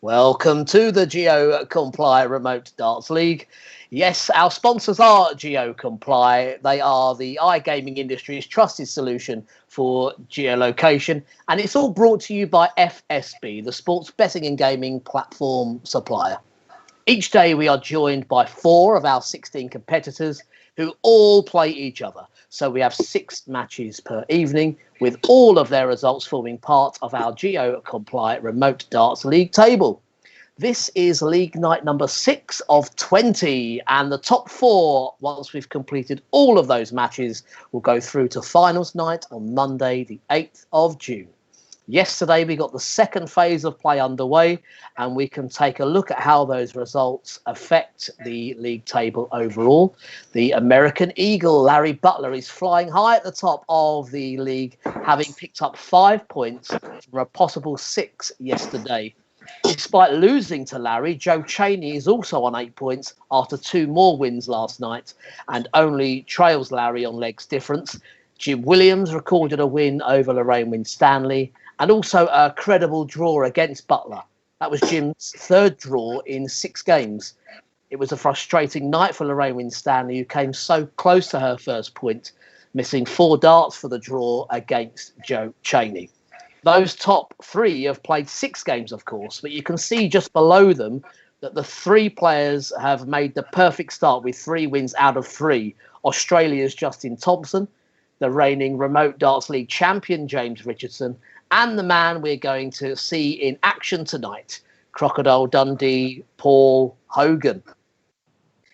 Welcome to the Geo-Comply Remote Darts League. Yes, our sponsors are Geo-Comply. They are the iGaming industry's trusted solution for geolocation. And it's all brought to you by FSB, the sports betting and gaming platform supplier. Each day we are joined by 4 of our 16 competitors who all play each other. So we have 6 matches per evening, with all of their results forming part of our Geo-Comply Remote Darts League table. This is league night number 6 of 20, and the top 4, once we've completed all of those matches, will go through to finals night on Monday, the 8th of June. Yesterday, we got the second phase of play underway, and we can take a look at how those results affect the league table overall. The American Eagle, Larry Butler, is flying high at the top of the league, having picked up 5 points from a possible 6 yesterday. Despite losing to Larry, Joe Cheney is also on 8 points after 2 more wins last night and only trails Larry on legs difference. Jim Williams recorded a win over Lorraine Winstanley and also a credible draw against Butler. That was Jim's 3rd draw in 6 games. It was a frustrating night for Lorraine Winstanley, who came so close to her first point, missing 4 darts for the draw against Joe Cheney. Those top 3 have played 6 games, of course, but you can see just below them that the 3 players have made the perfect start with 3 wins out of 3. Australia's Justin Thompson, the reigning Remote Darts League champion James Richardson, and the man we're going to see in action tonight, Crocodile Dundee Paul Hogan.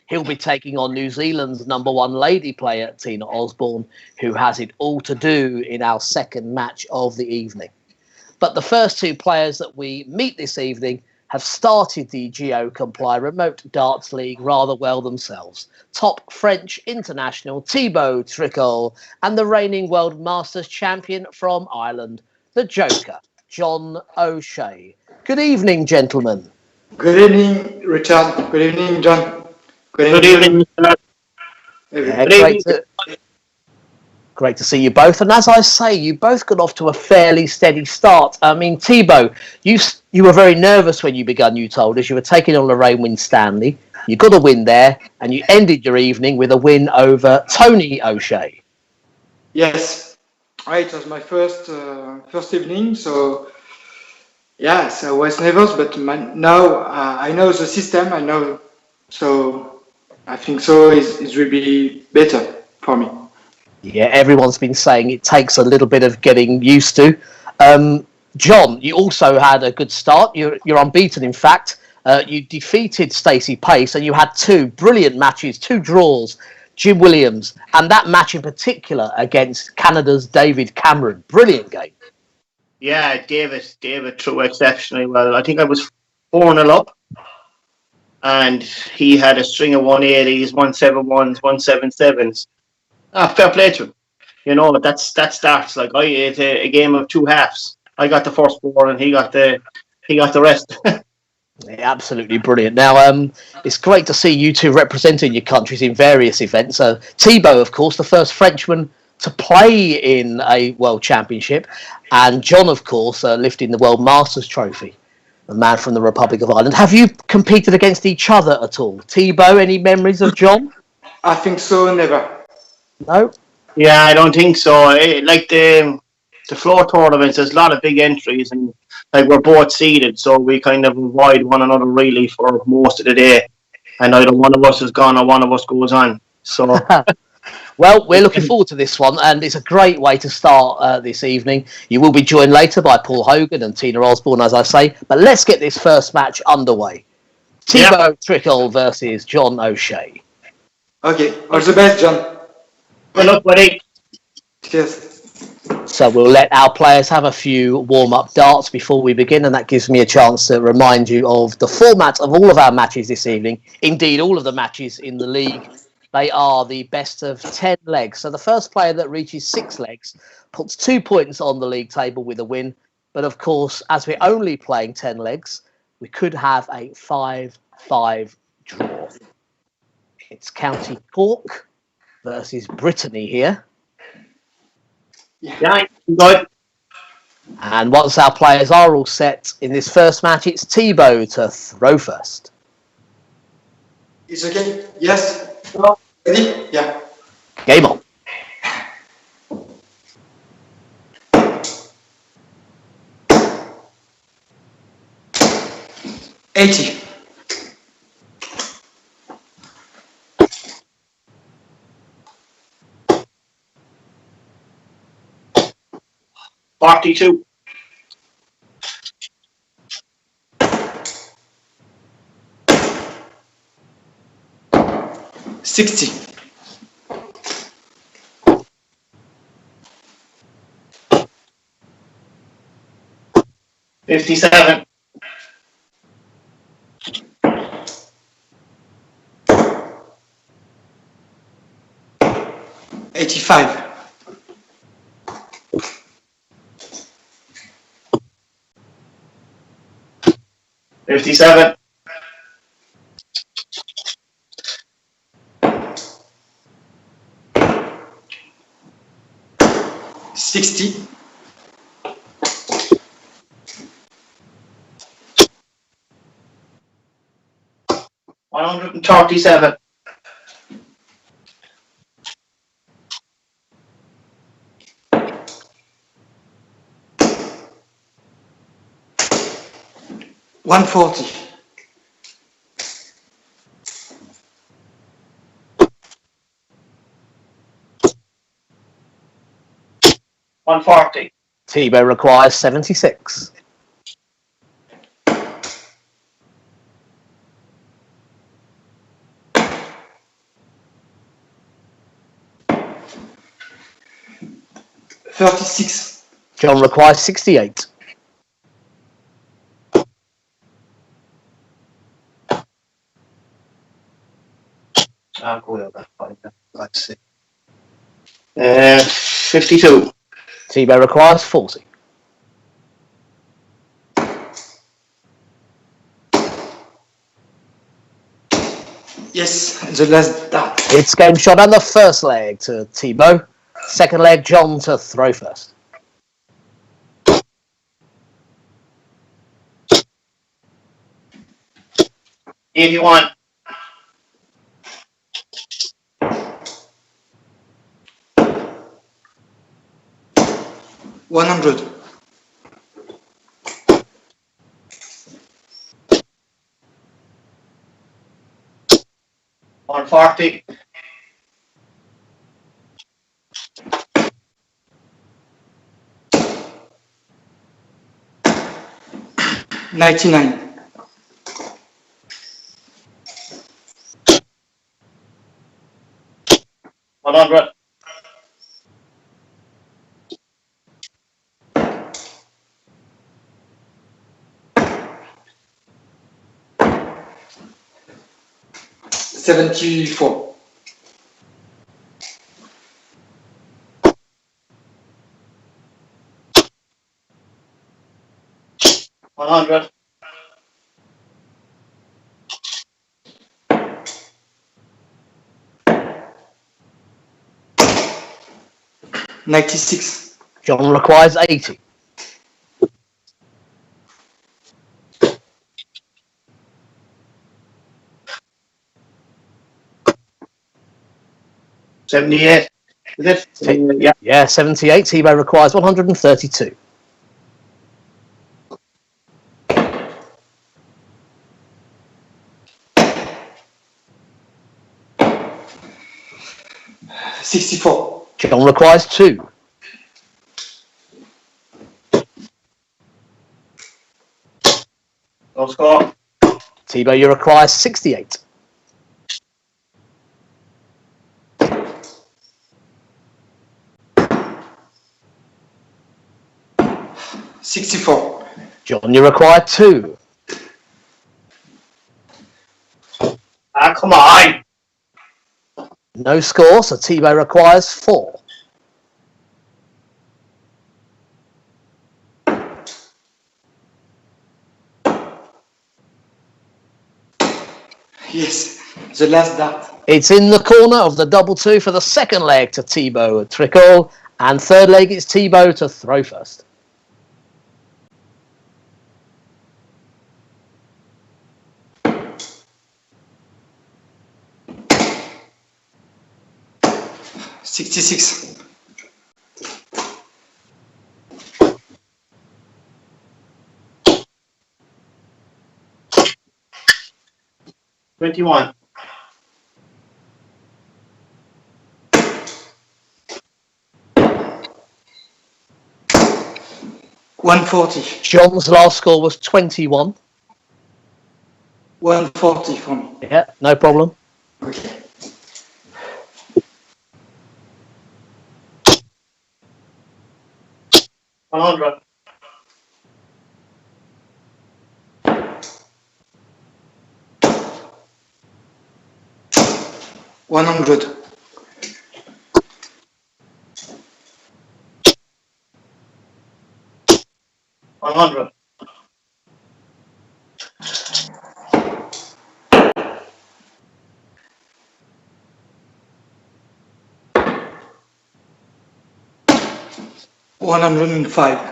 He'll be taking on New Zealand's number 1 lady player, Tina Osborne, who has it all to do in our second match of the evening. But the first 2 players that we meet this evening have started the Geo-Comply Remote Darts League rather well themselves. Top French international Thibault Tricole and the reigning World Masters champion from Ireland, the Joker, John O'Shea. Good evening, gentlemen. Good evening, Richard. Good evening, John. Good evening, Mr. Yeah, great to see you both. And as I say, you both got off to a fairly steady start. I mean, Thibault, you were very nervous when you began, you told us. You were taking on Lorraine Winstanley. You got a win there, and you ended your evening with a win over Tony O'Shea. Yes, it was my first evening, so yes, I was nervous, but now I know the system. I know, so I think so it will be better for me. Yeah, everyone's been saying it takes a little bit of getting used to. John, you also had a good start. You're unbeaten, in fact. You defeated Stacey Pace, and you had 2 brilliant matches, 2 draws, Jim Williams, and that match in particular against Canada's David Cameron. Brilliant game. Yeah, David threw exceptionally well. I think I was 4-0 up, and he had a string of 180s, 171s, 177s. Fair play to him. You know, that starts like it's a game of 2 halves. I got the first 4 and he got the rest. Yeah, absolutely brilliant. Now, it's great to see you 2 representing your countries in various events. Thibault, of course, the first Frenchman to play in a World Championship, and John, of course, lifting the World Masters trophy, the man from the Republic of Ireland. Have you competed against each other at all? Thibault, any memories of John? I think so, never. No? Yeah, I don't think so. Like the floor tournaments, there's a lot of big entries, and like we're both seeded, so we kind of avoid one another really for most of the day. And either one of us is gone or one of us goes on. So, well, we're looking forward to this one, and it's a great way to start this evening. You will be joined later by Paul Hogan and Tina Osborne, as I say. But let's get this first match underway. Thibault Tricole versus John O'Shea. Okay, all the best, John. good luck, buddy. Cheers. So we'll let our players have a few warm-up darts before we begin, and that gives me a chance to remind you of the format of all of our matches this evening. Indeed, all of the matches in the league, they are the best of 10 legs. So the first player that reaches 6 legs puts 2 points on the league table with a win. But of course, as we're only playing 10 legs, we could have a 5-5 draw. It's County Cork versus Brittany here. Yeah, good. And once our players are all set in this first match, it's Thibault to throw first. It's okay? Yes? Ready? Yeah. Game on. $80. 42. 60. 57. 85. 57. 60. 137. 140. 140. Thibault requires 76. 36. John requires 68. 52. Thibault requires 40. Yes, the last dart. It's game shot on the first leg to Thibault. Second leg, John to throw first. If you want. 100. 140. 99. 100. 74. 100. 96. John requires 80. 78. Is it? Yeah. Yeah, 78. Thibault requires 132. 64. John requires 2. No score. Thibault, you require 68. 64. John, you require 2. Ah, come on. No score, so Thibault requires 4. Yes, the last dart. It's in the corner of the double 2 for the second leg to Thibault at Tricole, and third leg it's Thibault to throw first. 66. 21. 140. John's last score was 21. 140 for me. Yeah, no problem. Okay. 100. 100. 100. 105.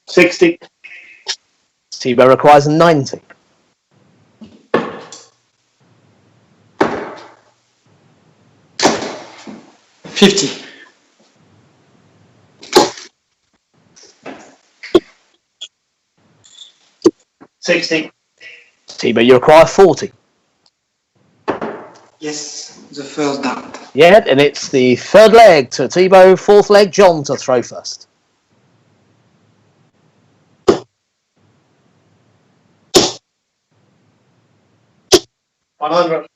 60. Thibault requires 90. 50. 60. Thibault, you require 40. Yes, the first down. Yeah, and it's the third leg to Thibault, fourth leg, John to throw first. 100.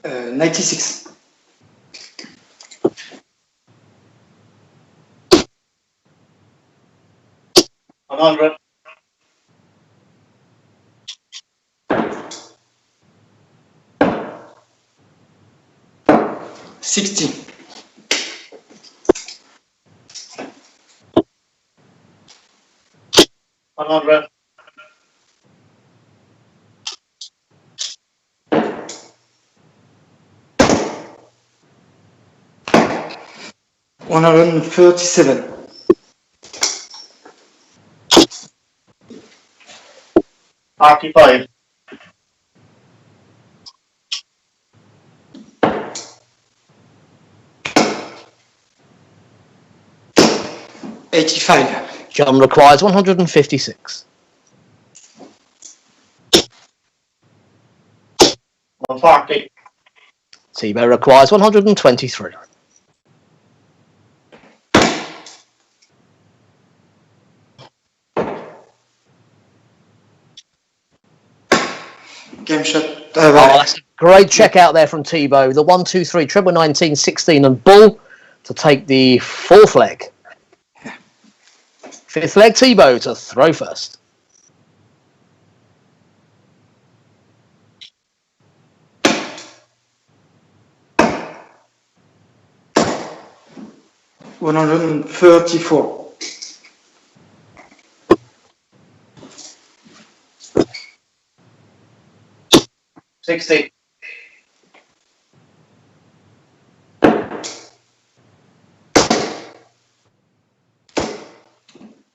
96. 100. 60. 100. 137. 45. 85. John requires 156. 140. Thibault requires 123. 'Game shot. Oh, that's a great check out there from Thibault. The 1, 2, 3, treble 19, 16 and bull to take the fourth leg. Fifth leg, Thibault to throw first. 134. 60.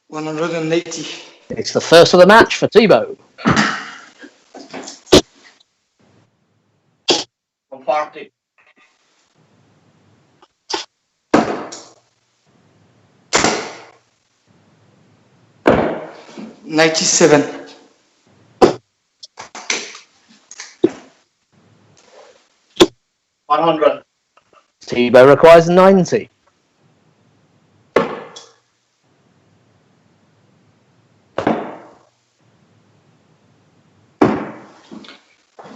180. It's the first of the match for Thibault. 140. 97. 100. Thibault requires 90.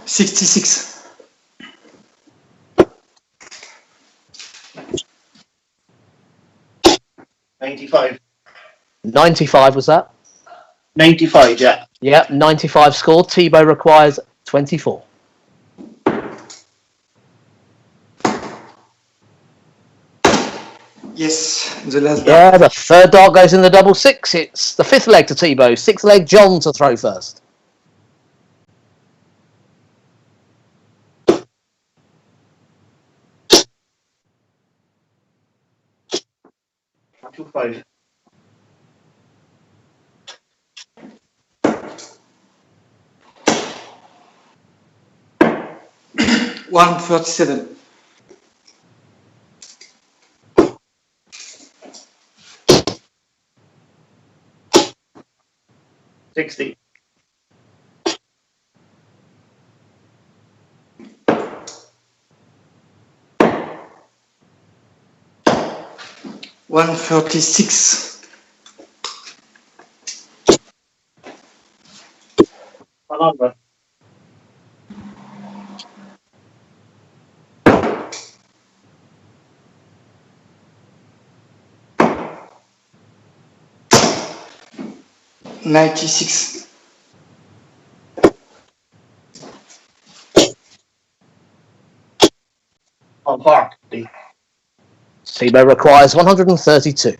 66. 95. 95 was that? 95, yeah. Yep, 95 scored. Thibault requires 24. Yes, the last Yeah, down. the third dart goes in the double six. It's the fifth leg to Thibault. Sixth leg, John to throw first. 125. 137. 60. 136. 100. 96. 140. Thibault requires 132.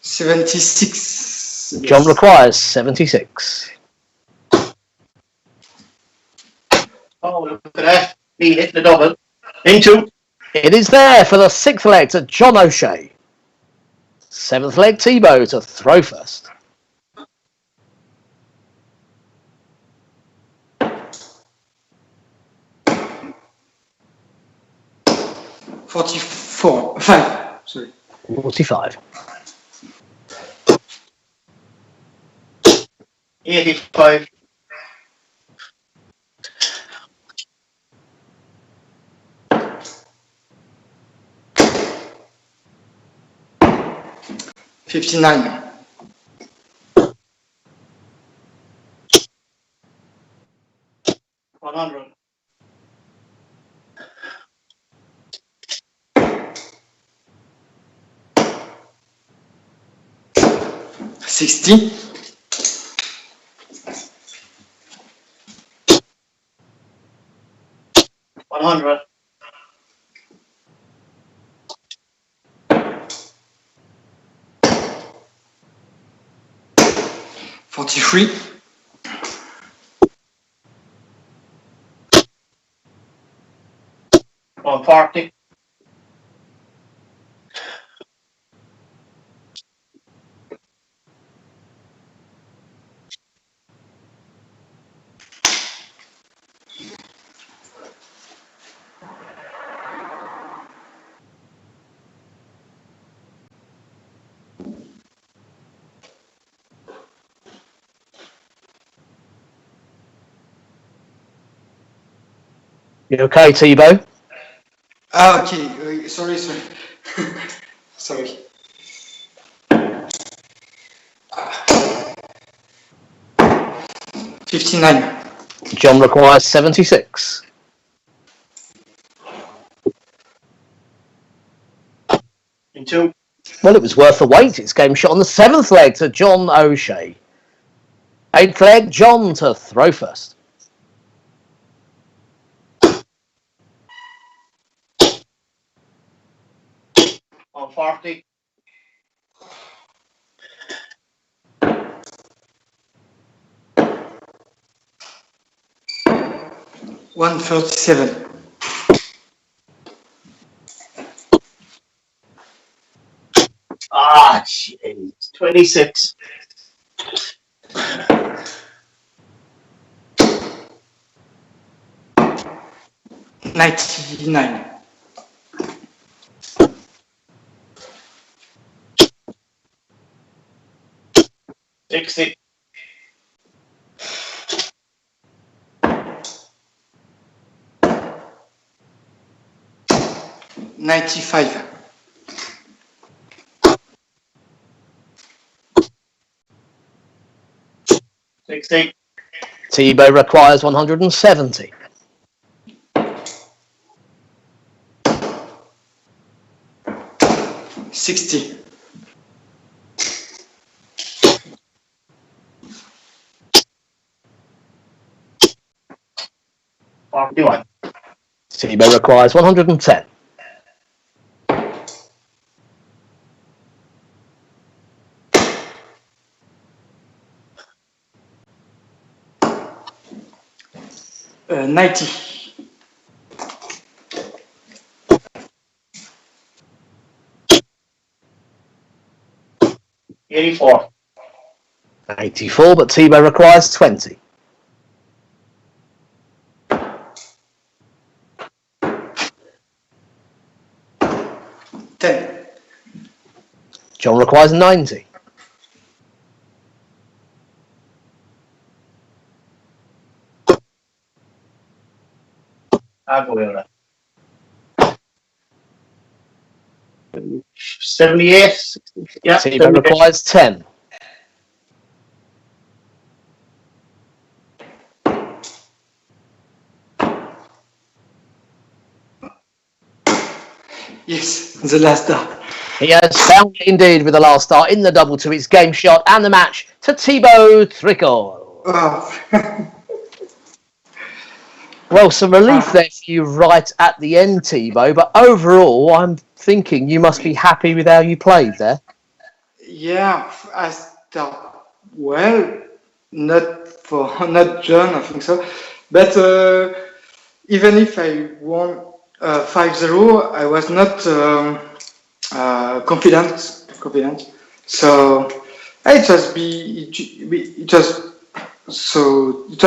76. John requires 76. Oh, look at that. He hit the double. Into. It is there for the sixth leg to John O'Shea. Seventh leg, Thibault to throw first. Five. Sorry. 45. 85. 59. 100. 60. 100. 43. 140. You okay, Thibault? Okay. Sorry. Sorry. 59. John requires 76. Into. Well, it was worth the wait. It's game shot on the seventh leg to John O'Shea. Eighth leg, John to throw first. 140. 137. Jeez. 26. 99. 60. 95. 60. Thibault requires 170. 60. 41. Thibault requires 110. 90. 84. 84, but Thibault requires 20. John requires 90. I'll go with that. 78. Yeah. Thibault requires 10. Yes, the last dart. He has found it indeed with the last dart in the double to his game shot and the match to Thibault Tricole. Oh. Well, some relief there for you right at the end, Thibault, but overall, I'm thinking you must be happy with how you played there. Yeah, I start well, not John, I think so, but even if I won 5-0, I was not confident. So it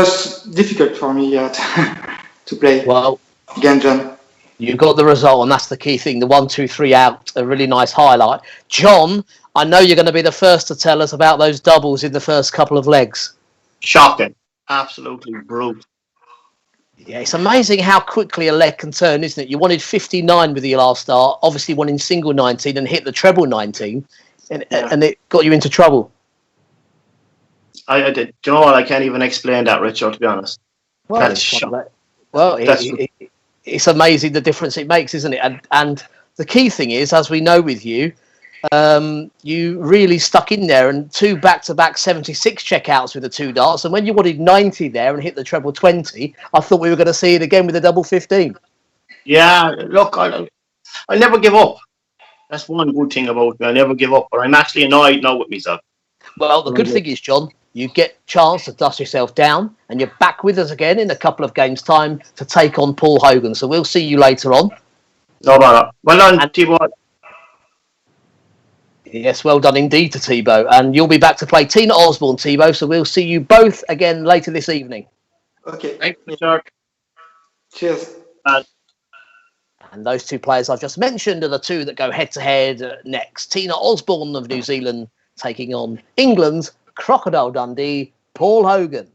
was difficult for me to play. Well, again, John. You got the result, and that's the key thing. The 1, 2, 3 out, a really nice highlight. John, I know you're going to be the first to tell us about those doubles in the first couple of legs. Shocking. Absolutely brutal. Yeah, it's amazing how quickly a leg can turn, isn't it? You wanted 59 with your last start, obviously won in single 19 and hit the treble 19, and it got you into trouble. I did. Do you know what? I can't even explain that, Richard, to be honest. Well, that is shocking. Well, it's amazing the difference it makes, isn't it? And the key thing is, as we know with you, you really stuck in there and 2 back-to-back 76 checkouts with the 2 darts. And when you wanted 90 there and hit the treble 20, I thought we were going to see it again with a double 15. Yeah, look, I never give up. That's one good thing about me. I never give up, but I'm actually annoyed now with myself. Well, the good thing is, John, you get a chance to dust yourself down and you're back with us again in a couple of games' time to take on Paul Hogan. So we'll see you later on. No bother. Well done, Thibault. Yes, well done indeed to Thibault. And you'll be back to play Tina Osborne, Thibault. So we'll see you both again later this evening. Okay. Thanks, Richard. Cheers. And those 2 players I've just mentioned are the 2 that go head-to-head next. Tina Osborne of New Zealand taking on England's Crocodile Dundee, Paul Hogan.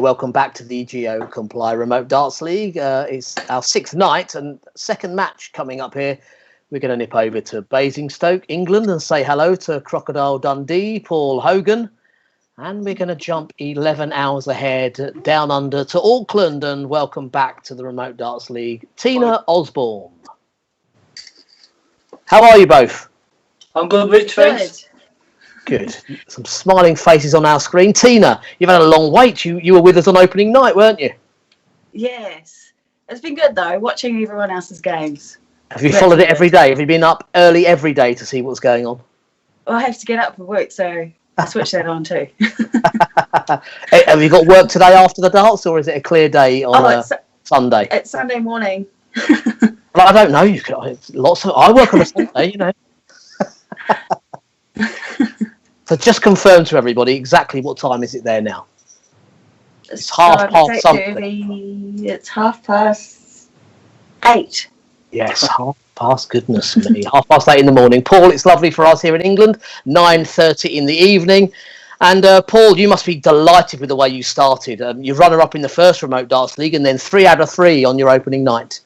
welcome back to the Geo Comply Remote Darts League. It's our 6th night and second match coming up here. We're going to nip over to Basingstoke, England, and say hello to Crocodile Dundee, Paul Hogan. And we're going to jump 11 hours ahead down under to Auckland and welcome back to the Remote Darts League, Tina Osborne. How are you both? I'm good, Rich, thanks. Good. Some smiling faces on our screen. Tina, you've had a long wait. You were with us on opening night, weren't you? Yes. It's been good, though, watching everyone else's games. Have you followed it every day? Have you been up early every day to see what's going on? Well, I have to get up for work, so I switch that on too. Have you got work today after the darts, or is it a clear day on Sunday? It's Sunday morning. Well, I don't know. I work on a Sunday, you know. So just confirm to everybody exactly what time is it there now. It's 8:30 something. It's 8:30. Yes, 8:30. Goodness me, 8:30 in the morning. Paul, it's lovely for us here in England. 9:30 in the evening. And Paul, you must be delighted with the way you started. You're runner-up in the first Remote Darts League, and then 3 out of 3 on your opening night.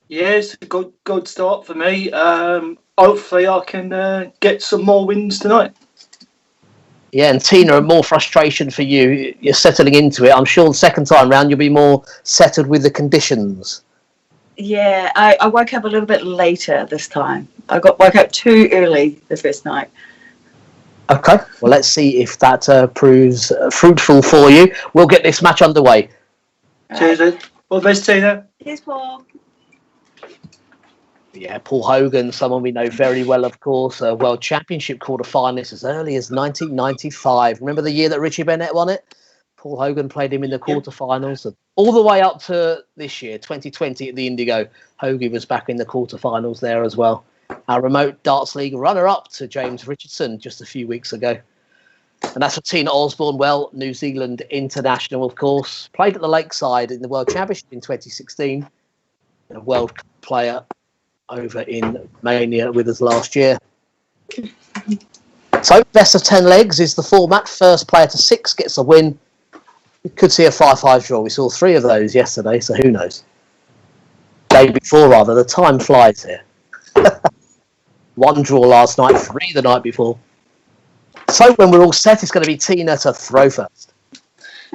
Yes, a good start for me. Hopefully, I can get some more wins tonight. Yeah, and Tina, more frustration for you. You're settling into it. I'm sure the second time round you'll be more settled with the conditions. Yeah, I woke up a little bit later this time. I woke up too early the first night. Okay, well, let's see if that proves fruitful for you. We'll get this match underway. Cheers, Ed. All the best, Tina. Here's Paul. Yeah, Paul Hogan, someone we know very well, of course, a World Championship quarter-finalist as early as 1995. Remember the year that Richie Bennett won it? Paul Hogan played him in the quarter-finals. And all the way up to this year, 2020 at the Indigo, Hogan was back in the quarter-finals there as well. Our Remote Darts League runner-up to James Richardson just a few weeks ago. And that's for Tina Osborne, well, New Zealand international, of course. Played at the Lakeside in the World Championship in 2016. A World player over in Mania with us last year. So, best of 10 legs is the format. First player to 6 gets a win. We could see a 5-5 draw. We saw 3 of those yesterday, so who knows? Day before, rather. The time flies here. 1 draw last night, 3 the night before. So, when we're all set, it's going to be Tina to throw first.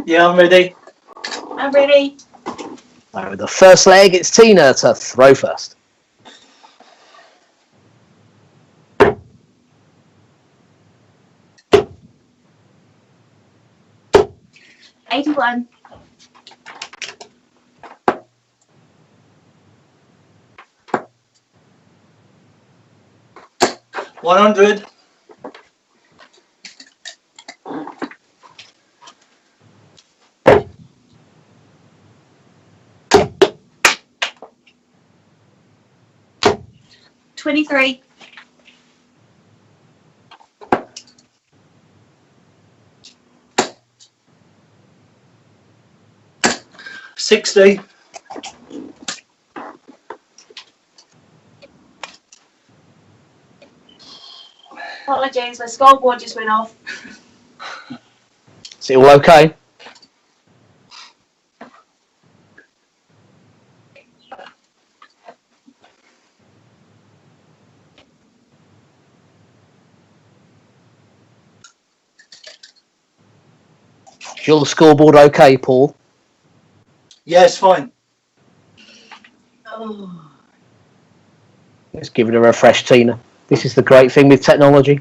Yeah, I'm ready. I'm ready. So, the first leg, it's Tina to throw first. 81. 100. 23. 60. 'Apologies, my scoreboard just went off. Is it all okay? Is your scoreboard okay, Paul? Yes, fine. Oh. Let's give it a refresh, Tina. This is the great thing with technology.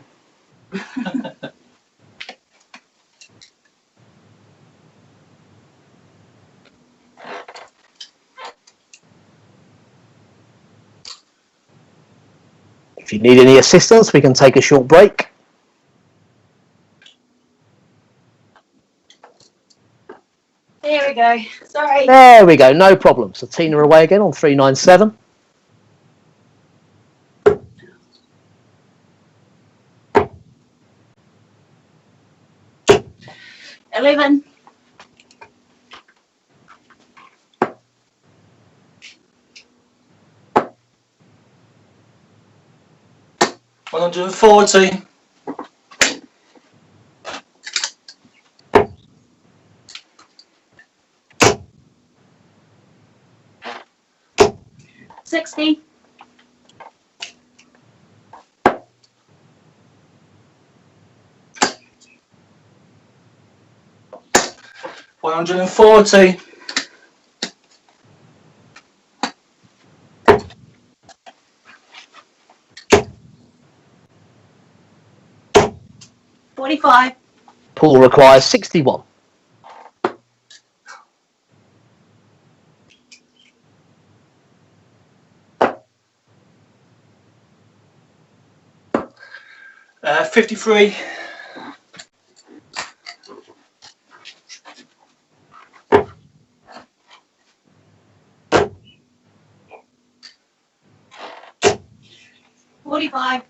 If you need any assistance, we can take a short break. There we go. Sorry. There we go, no problem. So Tina away again on 397. $11. 140. 60. 140. 45. Paul requires 61. 53. 45.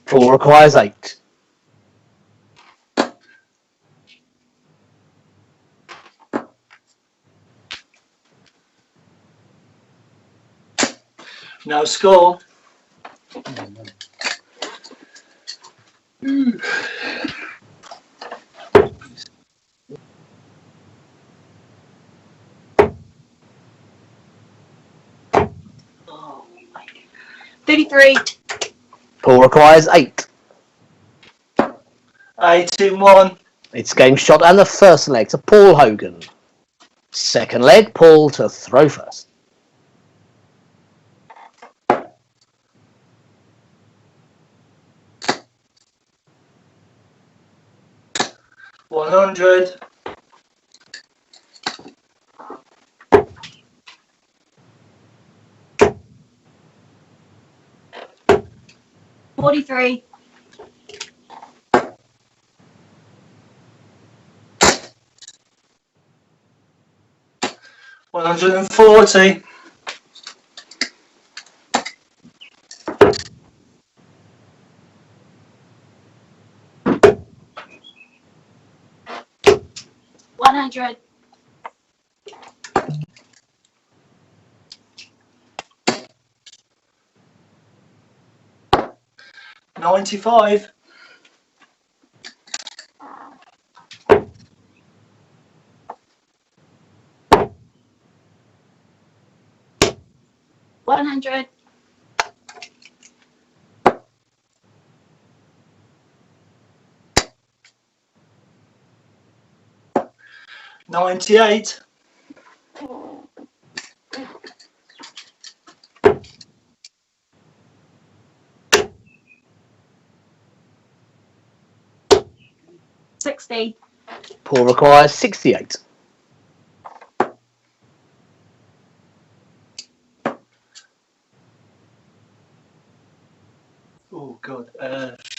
Paul requires 8. 'No score. Oh, 33. Paul requires 8. 81. It's game shot and the first leg to Paul Hogan. Second leg, Paul to throw first. 100. 43. 140. 100. 95. 100. 98. 60. Paul requires 68.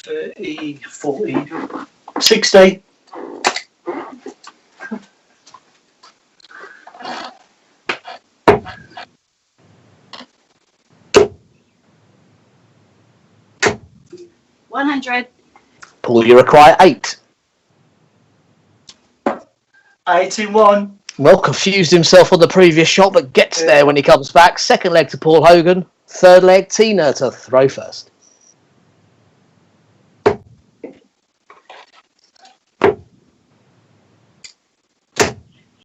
30, 40, 60. 100. Paul, you require 8. 81. Well, confused himself on the previous shot, but gets there when he comes back. Second leg to Paul Hogan. Third leg, Tina to throw first.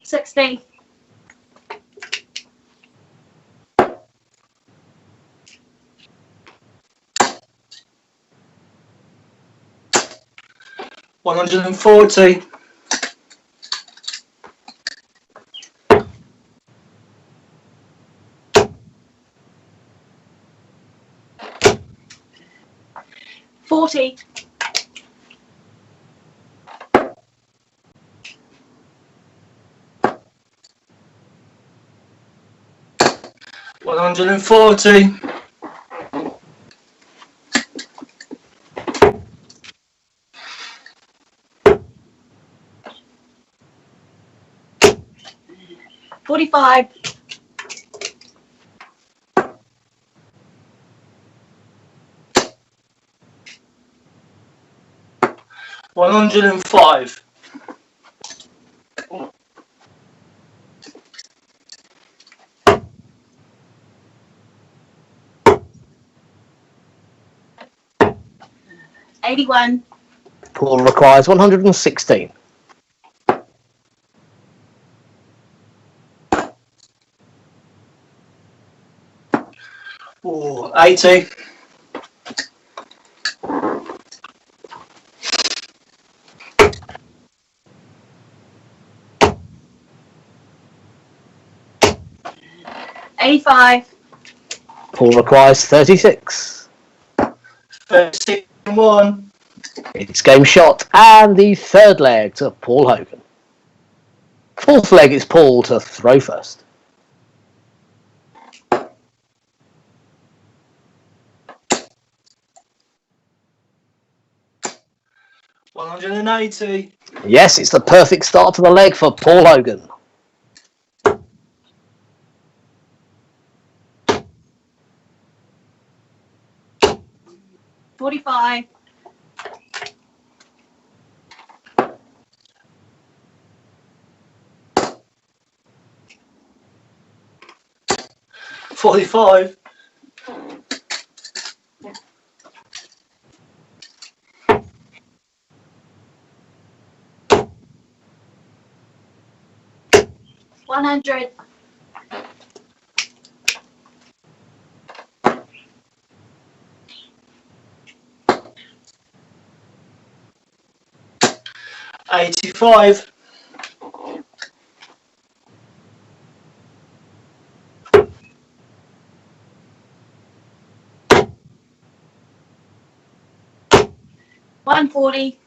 60. 140. 40. 140. 45. 105. 81. Paul requires 116. Ooh, 80. Paul requires 36. 36 and 1. It's game shot, and the third leg to Paul Hogan. Fourth leg is Paul to throw first. 180. Yes, it's the perfect start to the leg for Paul Hogan. $45. 45. 100. 85. 140.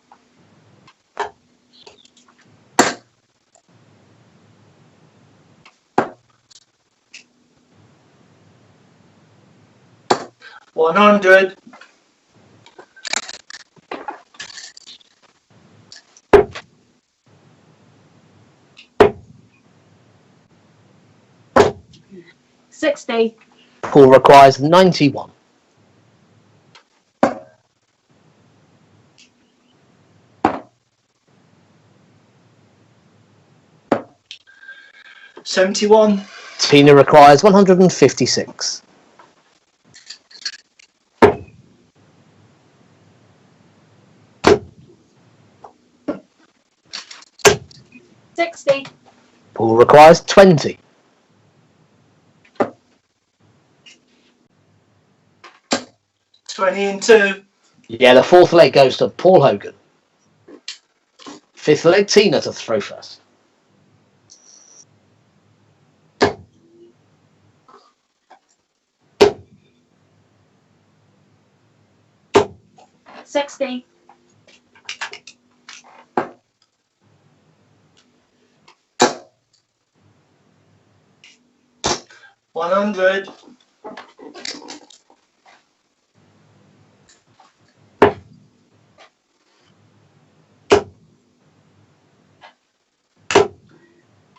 100. 60. Paul requires 91. 71. Tina requires 156. 60. Paul requires 20. 20 and 2. Yeah, the fourth leg goes to Paul Hogan. Fifth leg, Tina to throw first. 60. 100.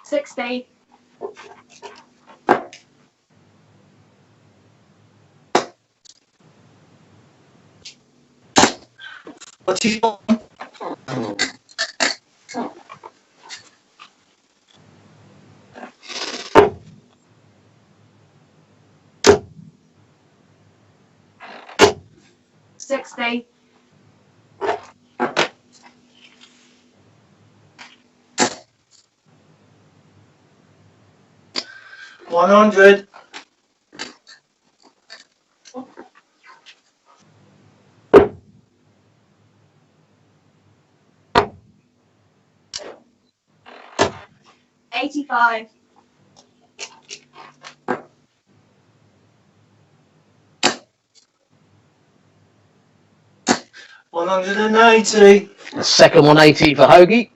60. 41. 60. 100. 85. 180. The second 180 for Hoagie.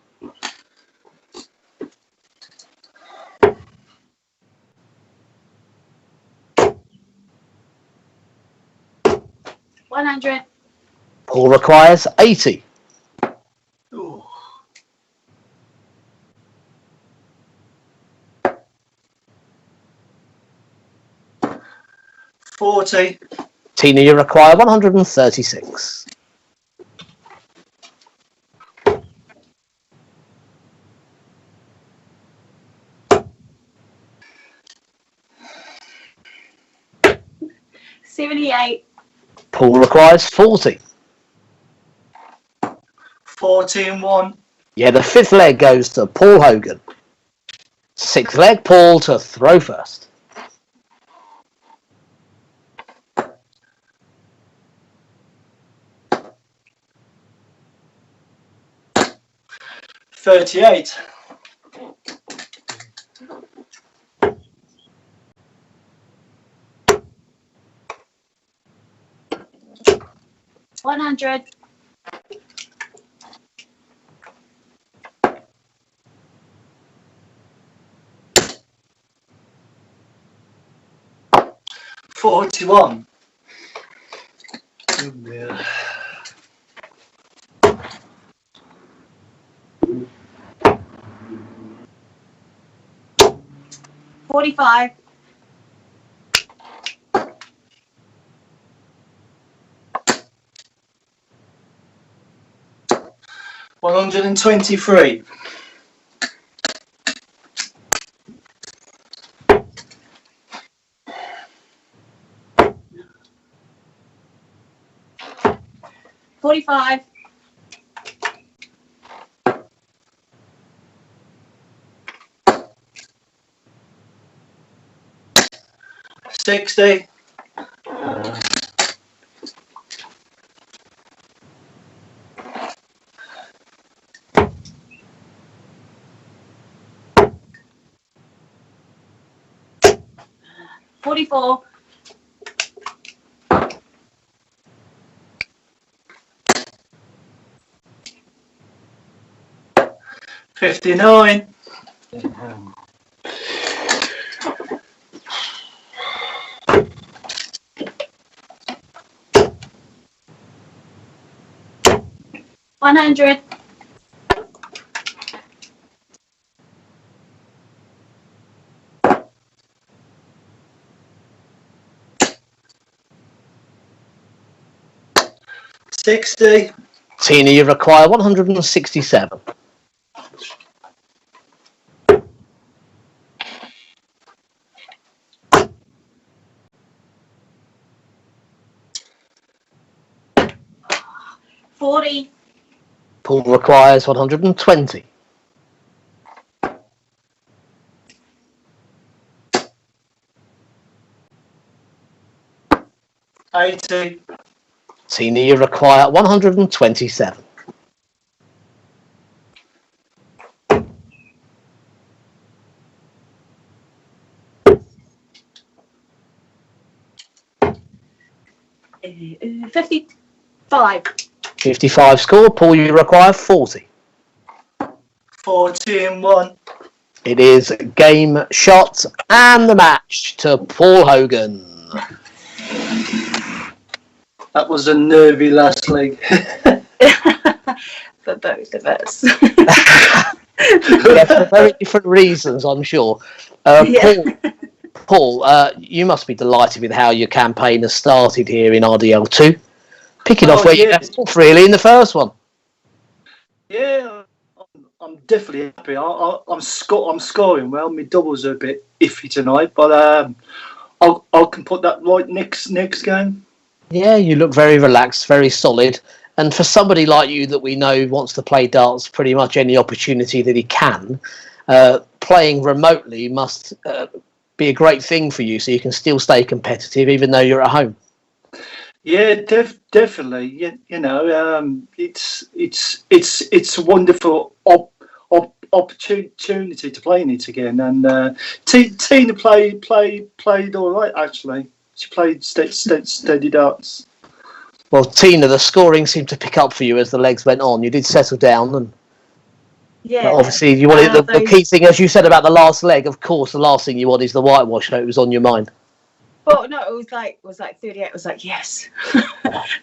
100. Paul requires 80. Ooh. 40. Tina, you require 136. 78. Paul requires 40. 40 and 1. Yeah, the fifth leg goes to Paul Hogan. Sixth leg, Paul to throw first. 38. $100. 41. Yeah. $45. 123. 45. 60. 44. 59. 100. 60. Tina, you require 167. $40. Paul requires 120. $80. Tina, you require 127. Uh, 55. 55 score. Paul, you require 40. 41. It is game shot and the match to Paul Hogan. That was a nervy last leg. For both of us. Yeah, for very different reasons, I'm sure. Yeah. Paul, you must be delighted with how your campaign has started here in RDL2. Picking off where you left off, really, in the first one. Yeah, I'm definitely happy. I'm scoring well. My doubles are a bit iffy tonight, but I can put that right next game. Yeah, you look very relaxed, very solid. And for somebody like you that we know wants to play darts pretty much any opportunity that he can, playing remotely must be a great thing for you, so you can still stay competitive even though you're at home. Yeah, definitely. You know, it's a wonderful opportunity to play in it again. And Tina played all right actually. She played steady darts. Well, Tina, the scoring seemed to pick up for you as the legs went on. You did settle down, and Yeah. obviously you wanted the key thing, as you said about the last leg. Of course, the last thing you want is the whitewash. So it was on your mind. Well, no, it was like 38. It was like, yes.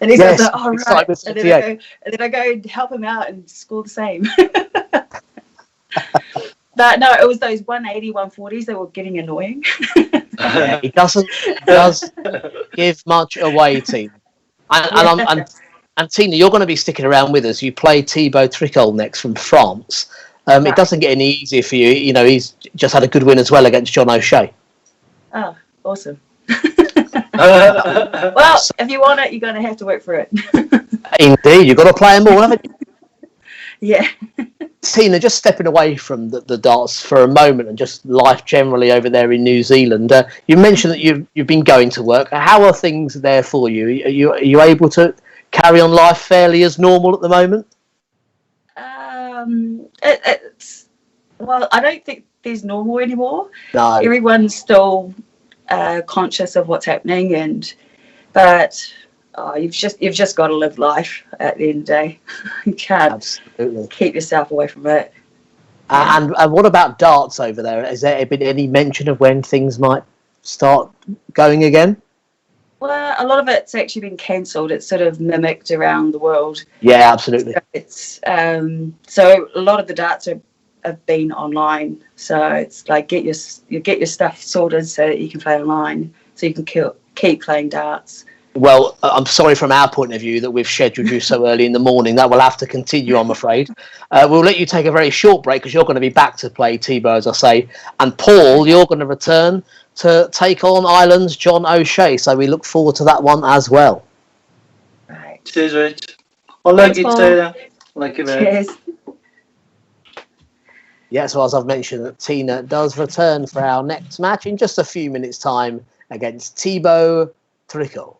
And he's Yes, like, all it's right. like And then I go and help him out and score the same. But no, it was those 180, 140s that were getting annoying. Yeah, he does give much away, Tina. And Tina, you're going to be sticking around with us. You play Thibault Tricole next from France. It Right. doesn't get any easier for you. You know, he's just had a good win as well against John O'Shea. Oh, awesome. Well, if you want it, you're going to have to work for it. Indeed, you've got to play them all, haven't you? Yeah. Tina, just stepping away from the darts for a moment and just life generally over there in New Zealand. You mentioned that you've been going to work. How are things there for you? Are you able to carry on life fairly as normal at the moment? It's well, I don't think there's normal anymore. No. Everyone's still conscious of what's happening, but you've just got to live life at the end of the day. You can't Absolutely keep yourself away from it. And what about darts over there? Has there been any mention of when things might start going again? Well, a lot of it's actually been cancelled. It's sort of mimicked around the world. Yeah, absolutely. So it's so a lot of the darts have been online. So it's like get your stuff sorted so that you can play online, so you can keep playing darts. Well, I'm sorry from our point of view that we've scheduled you so early in the morning. That will have to continue, I'm afraid. We'll let you take a very short break because you're going to be back to play Thibault, as I say. And Paul, you're going to return to take on Ireland's John O'Shea. So we look forward to that one as well. Right. Cheers, Rich. I'll let you say that. Like you, Cheers. Yeah, so as I've mentioned, Tina does return for our next match in just a few minutes' time against Thibault Tricole.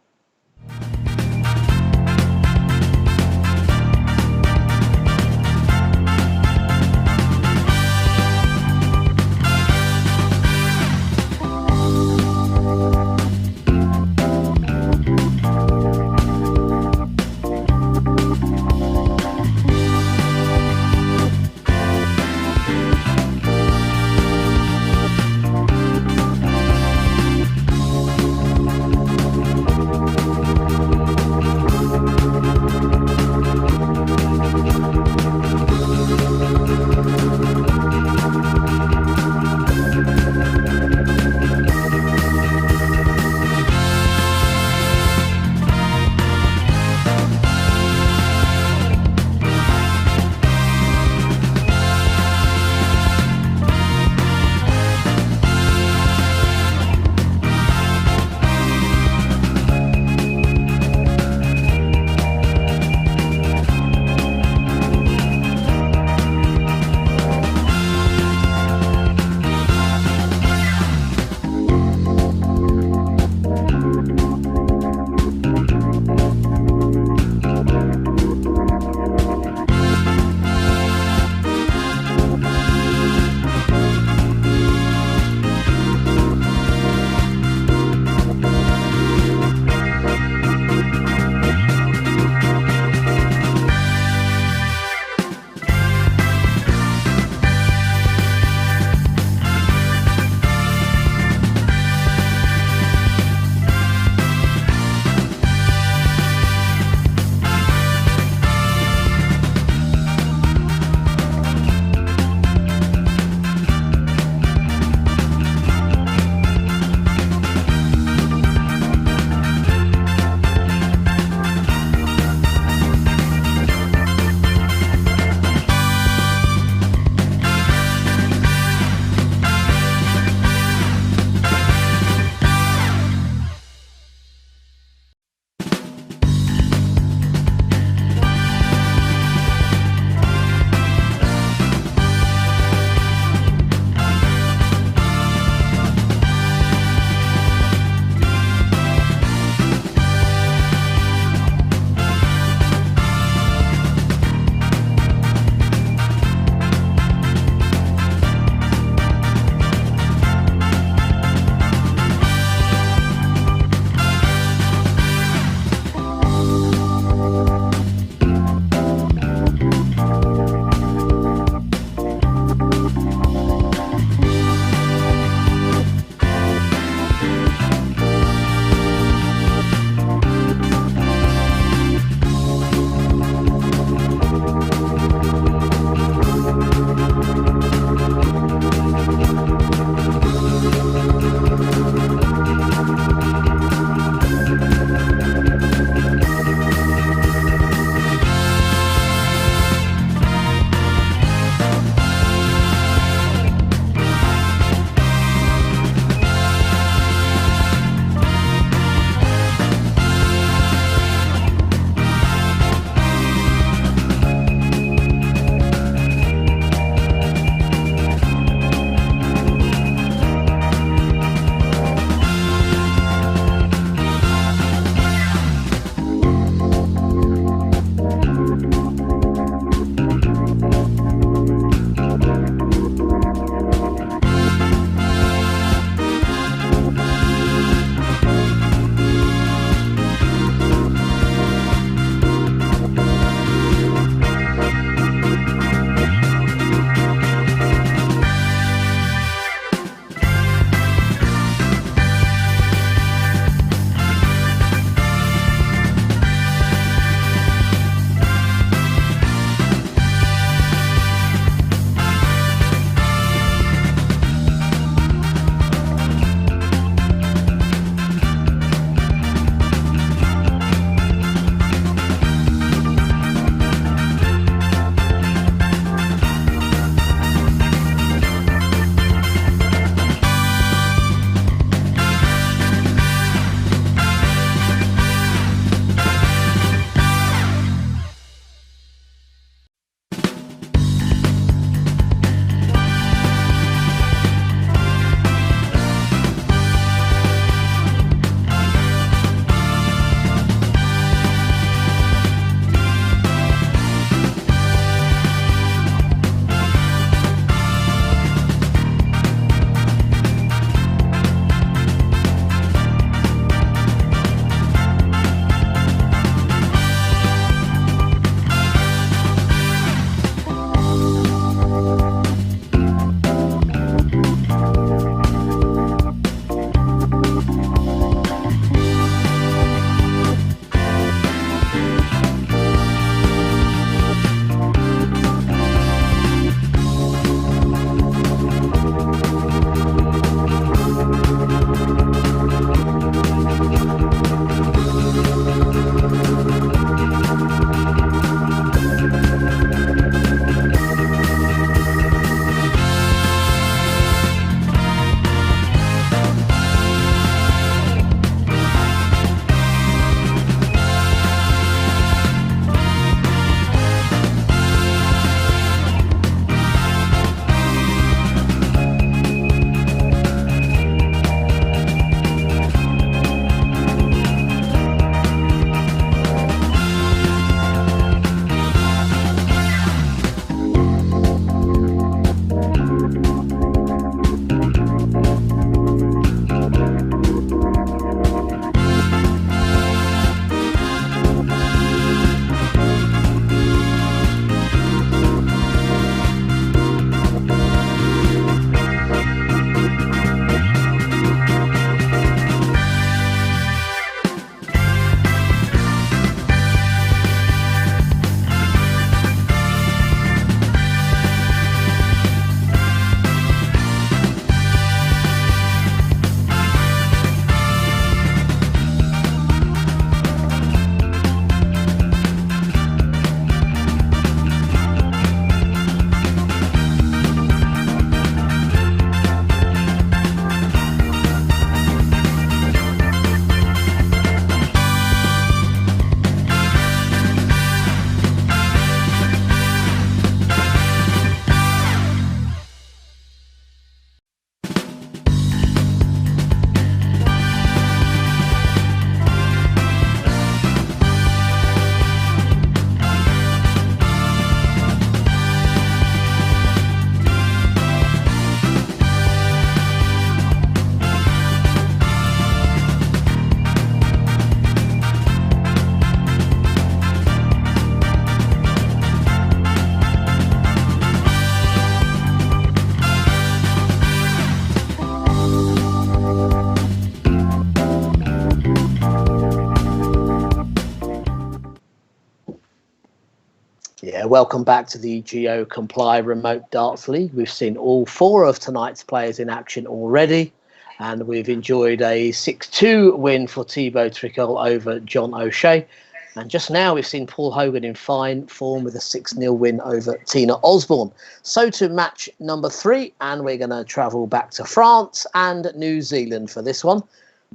welcome back to the Geo Comply Remote Darts League. We've seen all 4 of tonight's players in action already, and we've enjoyed a 6-2 win for Thibault Tricole over John O'Shea. And just now we've seen Paul Hogan in fine form with a 6-0 win over Tina Osborne. So to match number 3, and we're going to travel back to France and New Zealand for this one.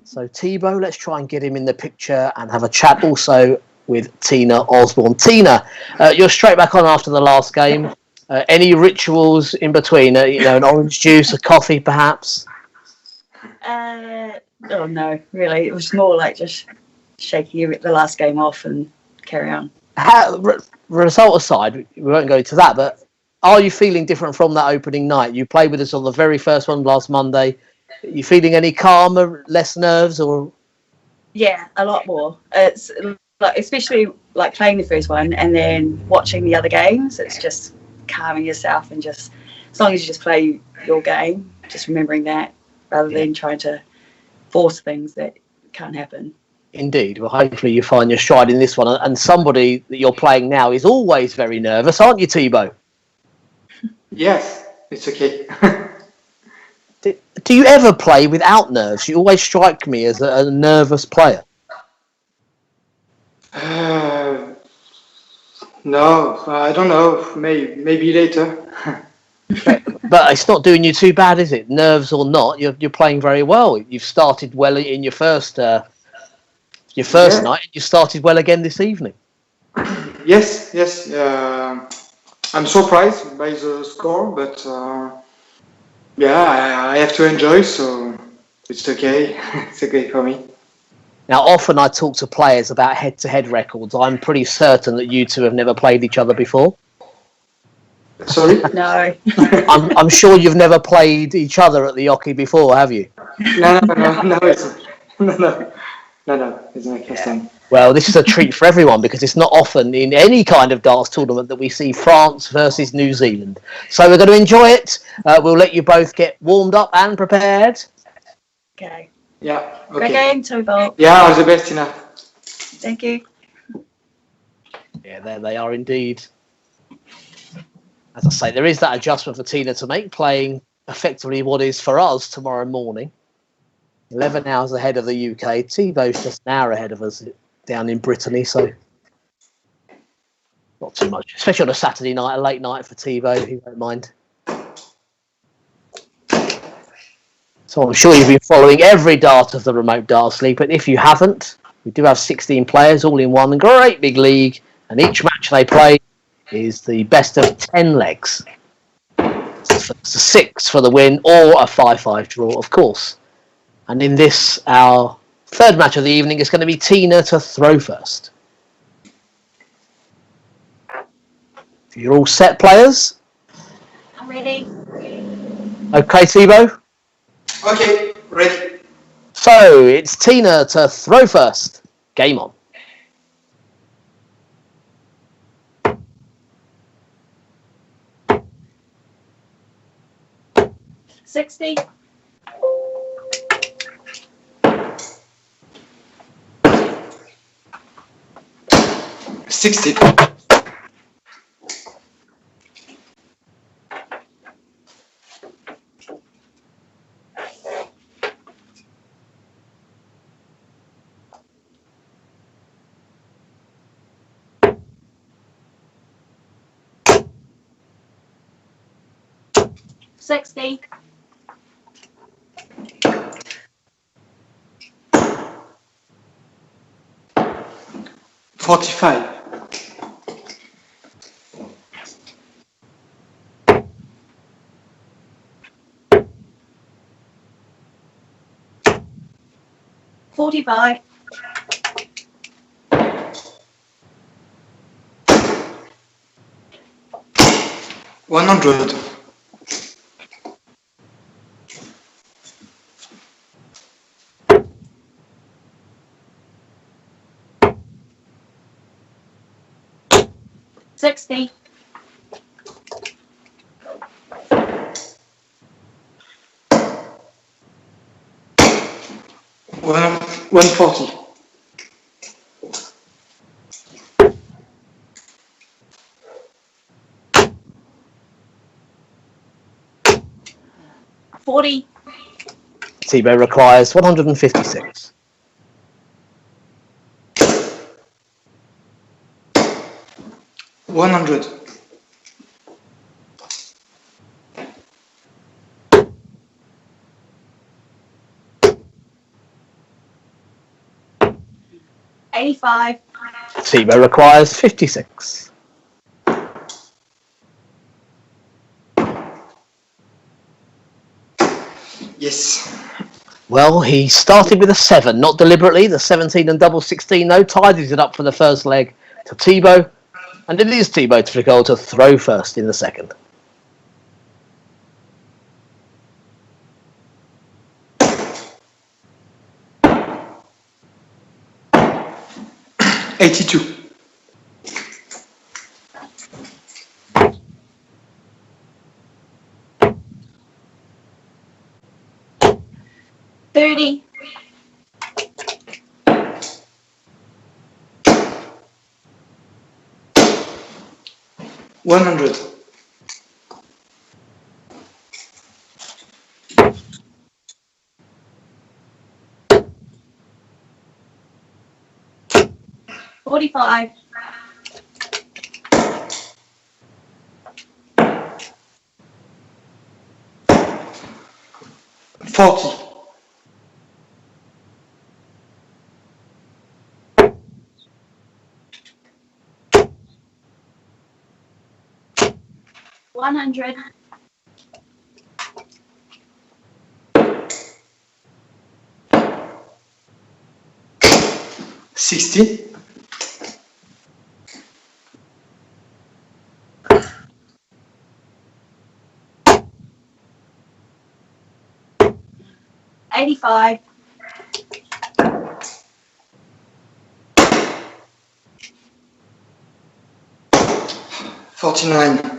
So Thibault, let's try and get him in the picture and have a chat also with Tina Osborne. Tina, you're straight back on after the last game. Any rituals in between? An orange juice, a coffee perhaps? Oh no, really. It was more like just shaking the last game off and carry on. Result aside, we won't go into that, but are you feeling different from that opening night? You played with us on the very first one last Monday. Are you feeling any calmer, less nerves, or? Yeah, a lot more. It's like, especially like playing the first one and then watching the other games. It's just calming yourself and just, as long as you just play your game, just remembering that rather than trying to force things that can't happen. Indeed. Well, hopefully you find your stride in this one. And somebody that you're playing now is always very nervous, aren't you, Thibault? Yes, it's okay. Do you ever play without nerves? You always strike me as a nervous player. No, I don't know. Maybe later. But it's not doing you too bad, is it? Nerves or not, you're playing very well. You've started well in your first night, and you started well again this evening. Yes. I'm surprised by the score, but I have to enjoy, so it's okay. It's okay for me. Now, often I talk to players about head-to-head records. I'm pretty certain that you two have never played each other before. Sorry? No. I'm sure you've never played each other at the Oki before, have you? No, it's my first time. Well, this is a treat for everyone because it's not often in any kind of darts tournament that we see France versus New Zealand. So we're going to enjoy it. We'll let you both get warmed up and prepared. Okay. Yeah. Okay. Great game, Thibault. Yeah, all the best, Tina. Thank you. Yeah, there they are indeed. As I say, there is that adjustment for Tina to make, playing effectively what is for us tomorrow morning. 11 hours ahead of the UK. Thibault's just an hour ahead of us down in Brittany, so not too much. Especially on a Saturday night, a late night for Thibault, he won't mind. So I'm sure you've been following every dart of the Remote Darts League, but if you haven't, we do have 16 players all in one great big league, and each match they play is the best of 10 legs. It's a 6 for the win, or a 5-5 draw, of course. And in this, our third match of the evening is going to be Tina to throw first. You're all set, players? I'm ready. Okay, Thibault? Okay, ready. So, it's Tina to throw first. Game on. $60. 60. 60. 45. 45. 100. 60. 140. 40. Thibault requires 156. 100. 85. Thibault requires 56. Yes. Well, he started with a 7, not deliberately. The 17 and double 16, though, tidies it up for the first leg to Thibault. And it is Thibault Tricole to throw first in the second. 82. 30. 100. 45. 40. 100. 60. 85. 49.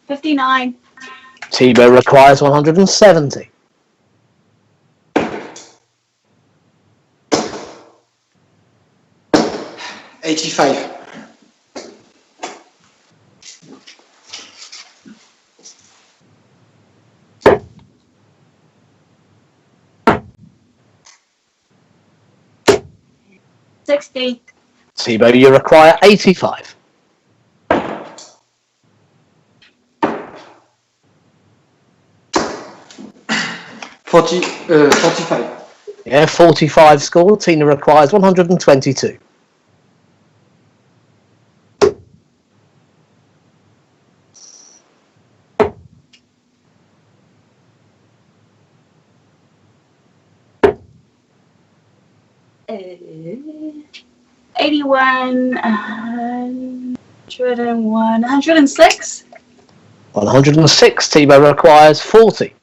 59. Thibault requires 170. 85. 60. Thibault, you require 85. 45. Yeah, 45 score. Tina requires 122. 81. 101. 106. 106. Thibault requires 40.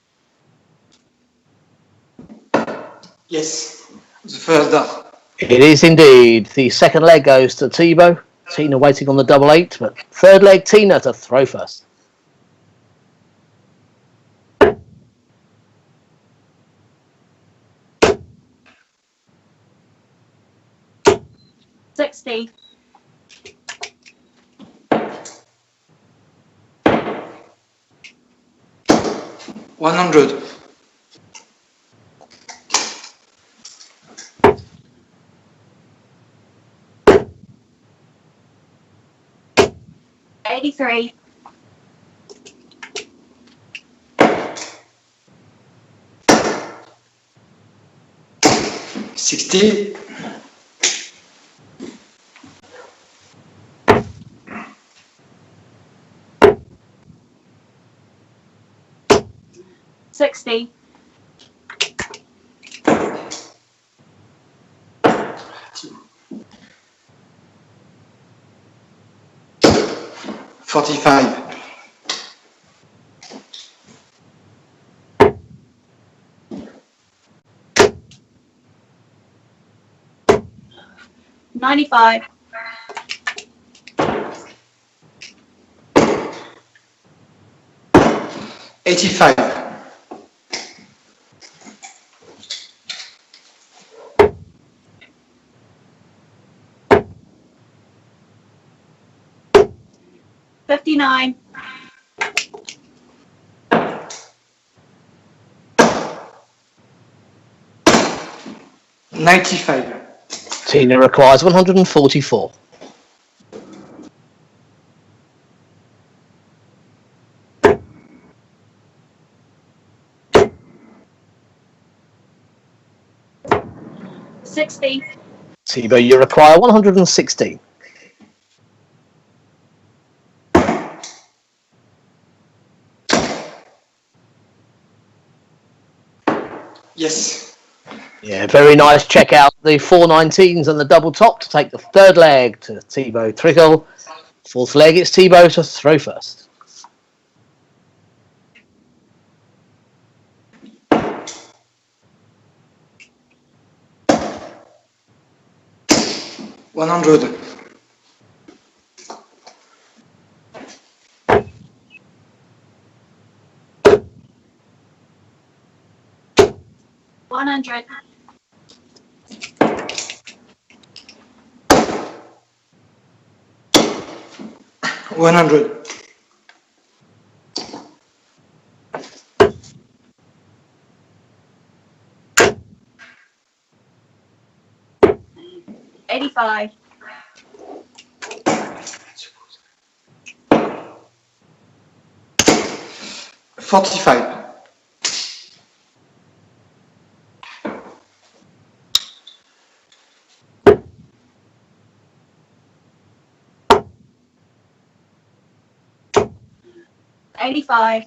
Yes. The first down. It is indeed. The second leg goes to Thibault. Tina waiting on the double 8, but third leg, Tina to throw first. 60. 100. 83. 60. 60. 45. 95. 85. 59. $95. Tina requires 144. $60. Thibault, you require 116. Yes. Yeah, very nice. Check out the 419s and the double top to take the third leg to Thibault Tricole. Fourth leg, it's Thibault to throw first. $100. $100. $100. $85. $45. $85.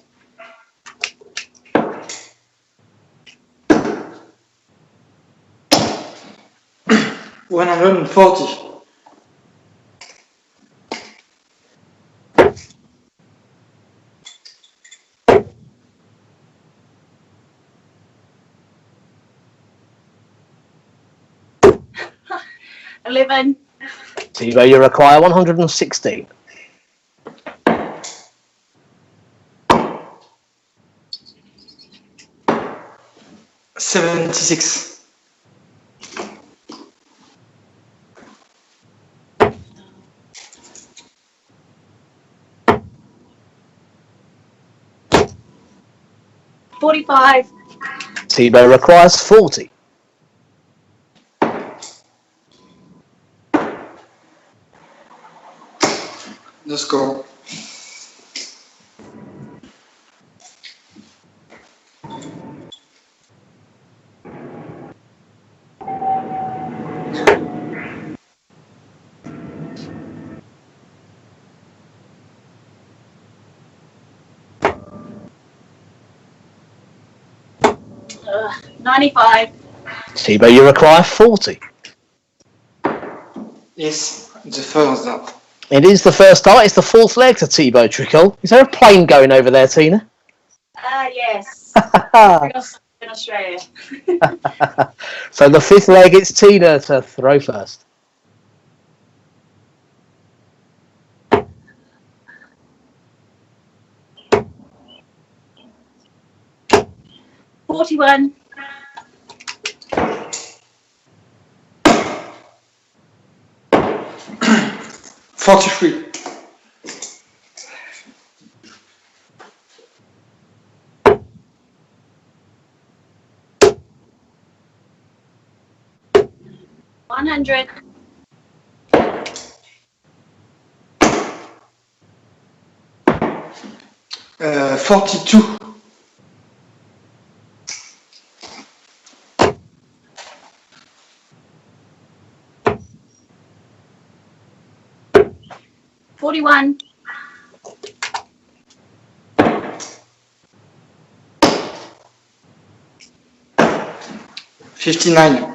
$140. $11. Thibault, you require 116. $76. $45. Thibault requires 40. The score. $95. Thibault, you require 40. Yes, the first start. It is the first start. It's the fourth leg to Thibault Tricole. Is there a plane going over there, Tina? Yes. In Australia. So the fifth leg, it's Tina to throw first. $41. $43. $100. $42. $41. $59.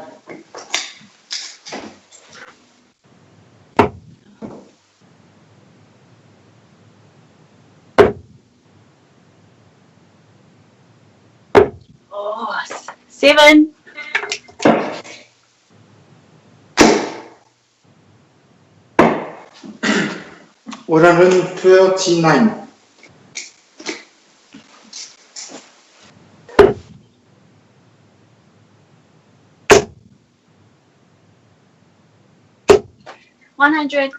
Oh, 7. $139. $100.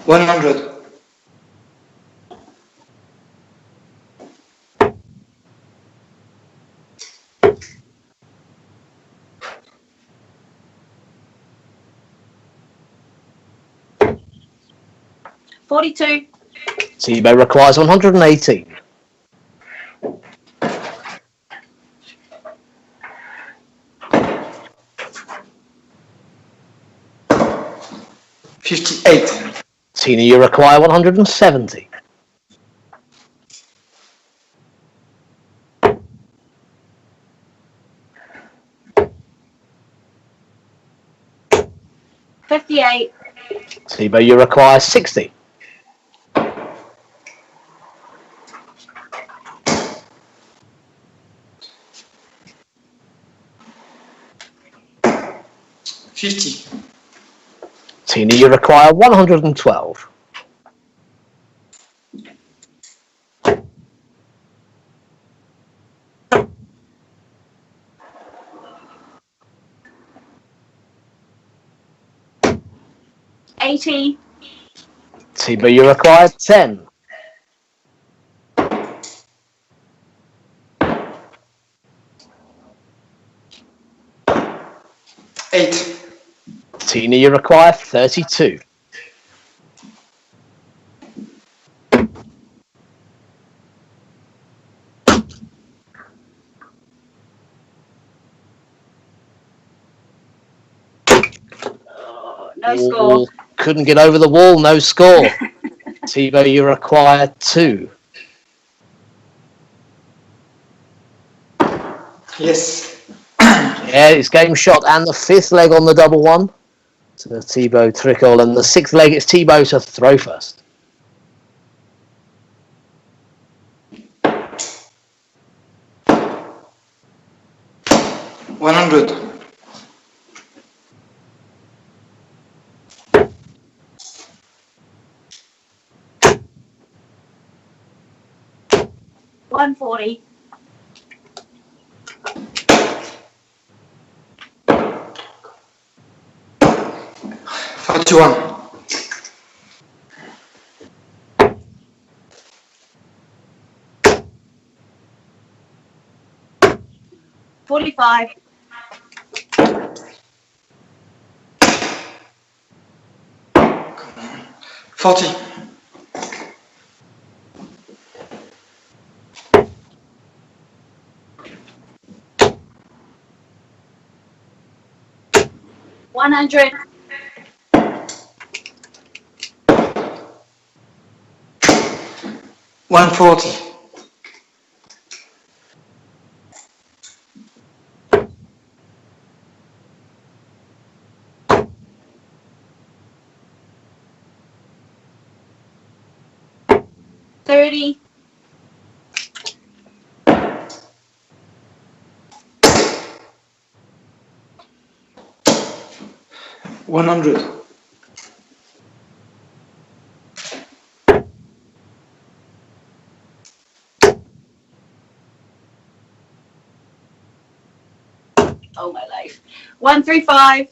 100. 42. Thibault requires 118. 58. Tina, you require 170. 58. Thibault, you require 60. 50. Tina, you require 112. 80. Thibault, you require 10. 8. Tina, you require 32. No score. Couldn't get over the wall, no score. Thibault, you require 2. Yes. Yeah, it's game shot and the 5th leg on the double one to Thibault Tricole, and the 6th leg it's Thibault to throw first. $100. 140. 41. 45. 40. 100. 140. 30. 100. Oh my life. 135.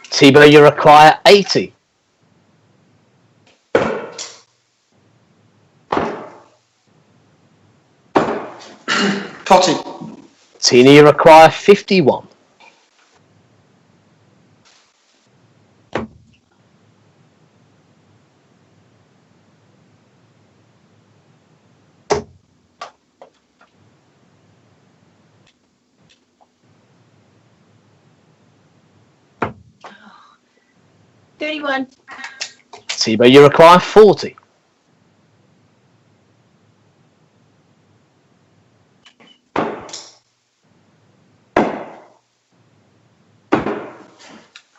Thibault, you require 80. 40. Tina, you require 51. 31. Thibault, you require 40.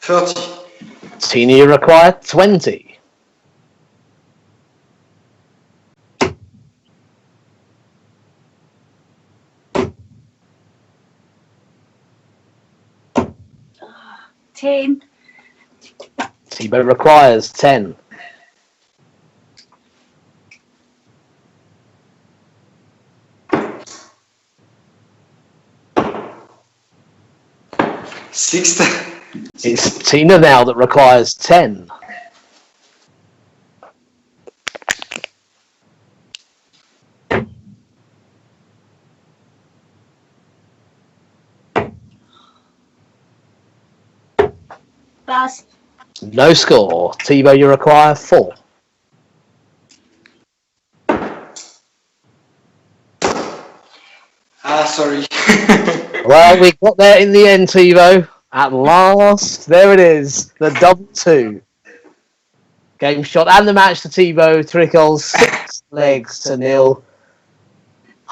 30. Tina, you require 20. 10. Thibault requires 10. 60. It's Tina now that requires 10. Pass. No score. Thibault, you require 4. Sorry. Well, we got there in the end, Thibault. At last, there it is. The double 2. Game shot and the match to Thibault. Tricole 6 legs to 0.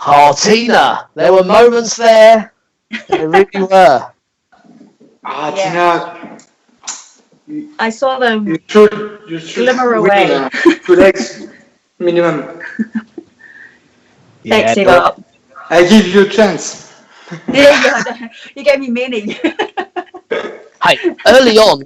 Oh, Tina, there were moments there. There really were. Tina, I saw them you should glimmer win, away. 2 legs minimum. Thanks, Yeah, Thibault. I give you a chance. Yeah, you gave me many. Hey, early on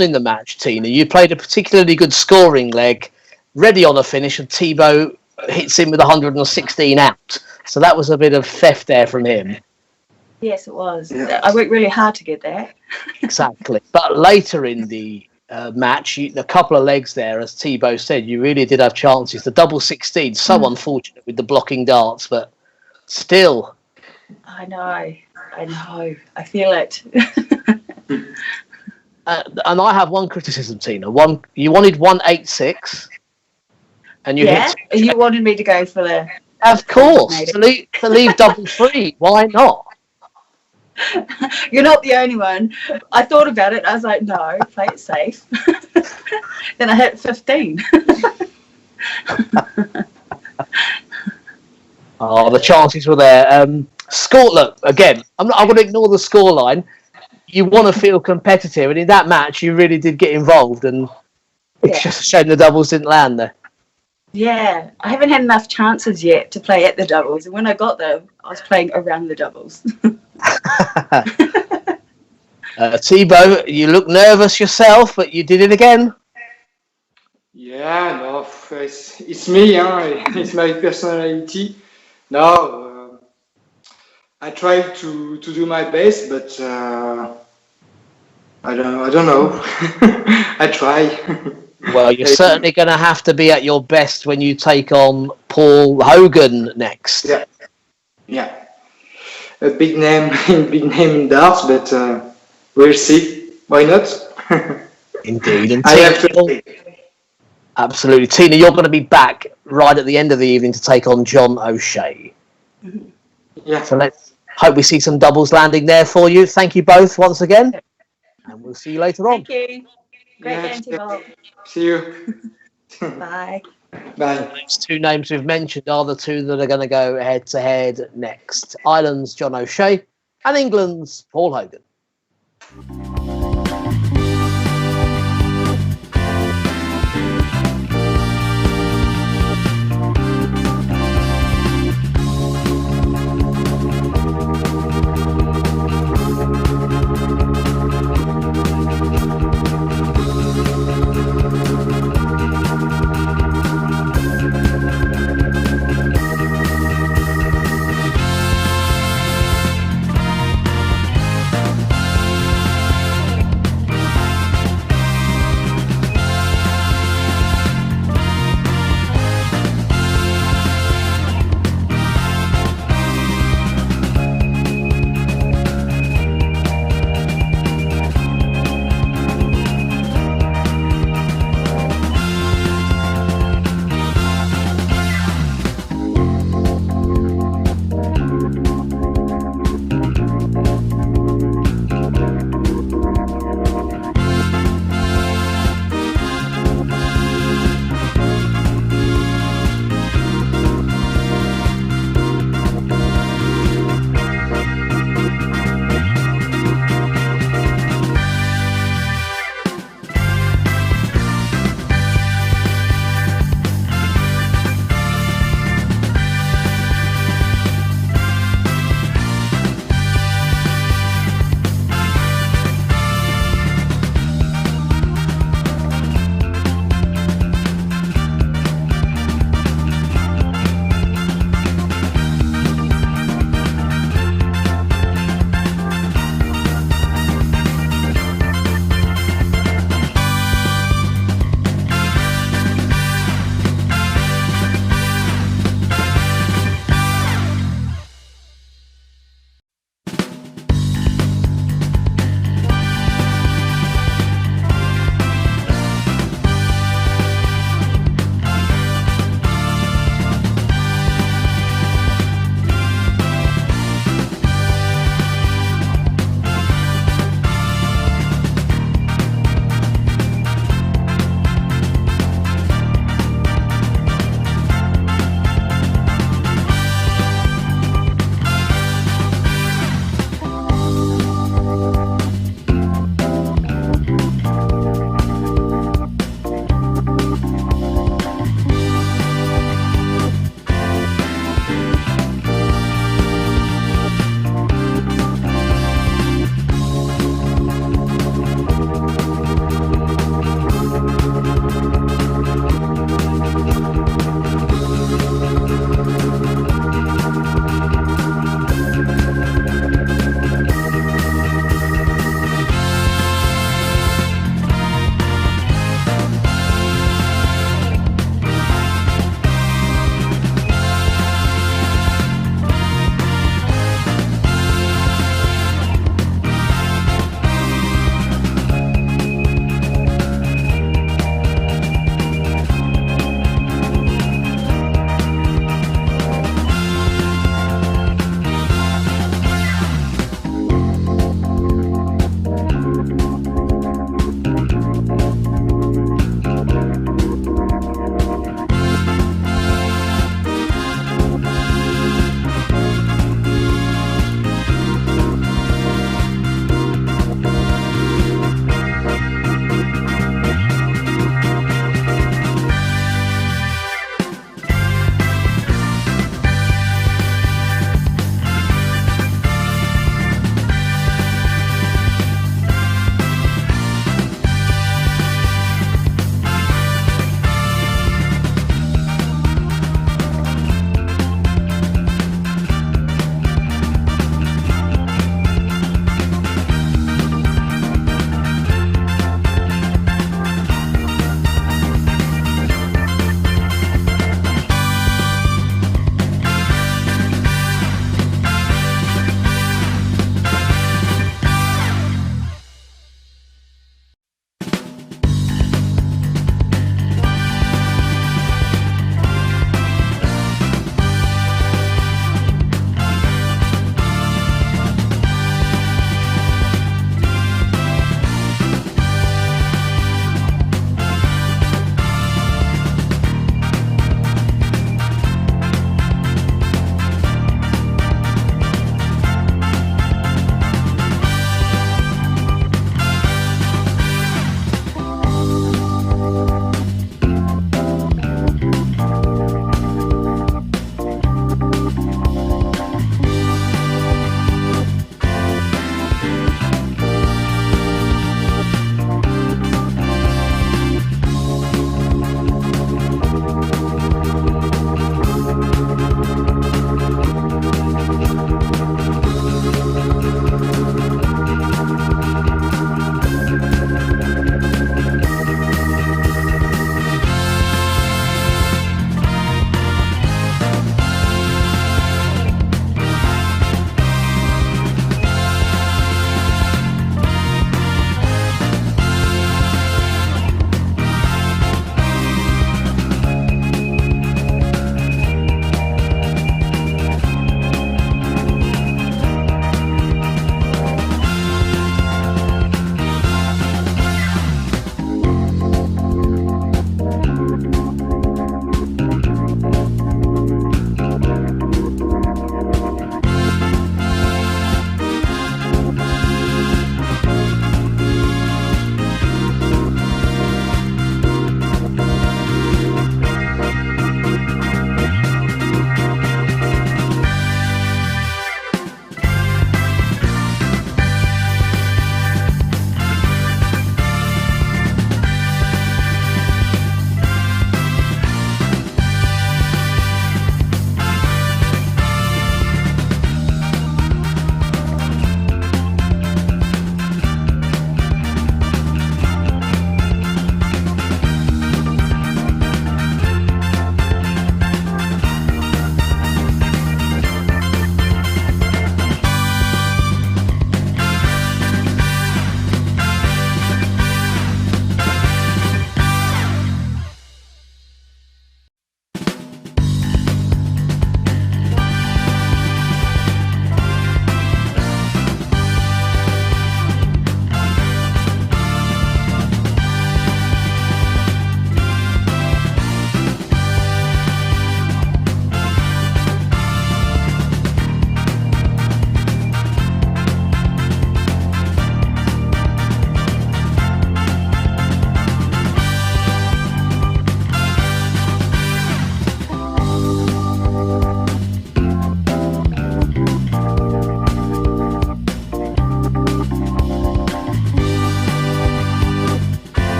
in the match, Tina, you played a particularly good scoring leg, ready on a finish, and Thibault hits him with 116 out. So that was a bit of theft there from him. Yes, it was. Yeah. I worked really hard to get that. Exactly. But later in the match, a couple of legs there, as Thibault said, you really did have chances. The double 16, so unfortunate with the blocking darts, but still. I know. I feel it. And I have one criticism, Tina. You wanted 186, and you hit. You wanted me to go for the. Of course, to leave double 3. Why not? You're not the only one. I thought about it. I was like, no, play it safe. Then I hit 15. Oh, the chances were there. Score. Look again. I'm going to ignore the scoreline. You want to feel competitive, and in that match, you really did get involved, and it's just a shame the doubles didn't land there. Yeah, I haven't had enough chances yet to play at the doubles, and when I got them, I was playing around the doubles. Thibault, you look nervous yourself, but you did it again. Yeah, no, it's me. It's my personality. No, I try to do my best, but I don't know. I try. Well, you're certainly going to have to be at your best when you take on Paul Hogan next. Yeah. A big name in darts, but we'll see. Why not? Indeed. And I have to. Absolutely. Tina, you're going to be back right at the end of the evening to take on John O'Shea. Yeah. So let's hope we see some doubles landing there for you. Thank you both once again. And we'll see you later on. Thank you. Great game, Thibault. See you. Bye. Bye. Those 2 names we've mentioned are the 2 that are going to go head-to-head next. Ireland's John O'Shea and England's Paul Hogan.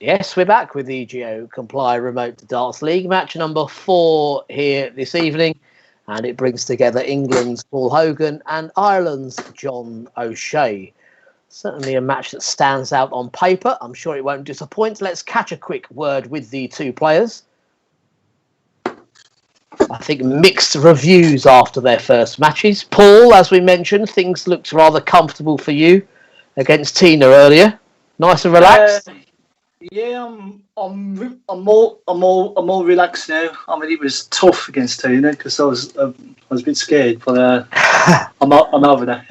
Yes, we're back with the Geo Comply Remote Darts League, match number 4 here this evening, and it brings together England's Paul Hogan and Ireland's John O'Shea. Certainly a match that stands out on paper. I'm sure it won't disappoint. Let's catch a quick word with the two players. I think mixed reviews after their first matches. Paul, as we mentioned, things looked rather comfortable for you against Tina earlier. Nice and relaxed. Yeah, I'm more relaxed now. I mean, it was tough against Tina because I was a bit scared, but I'm over there.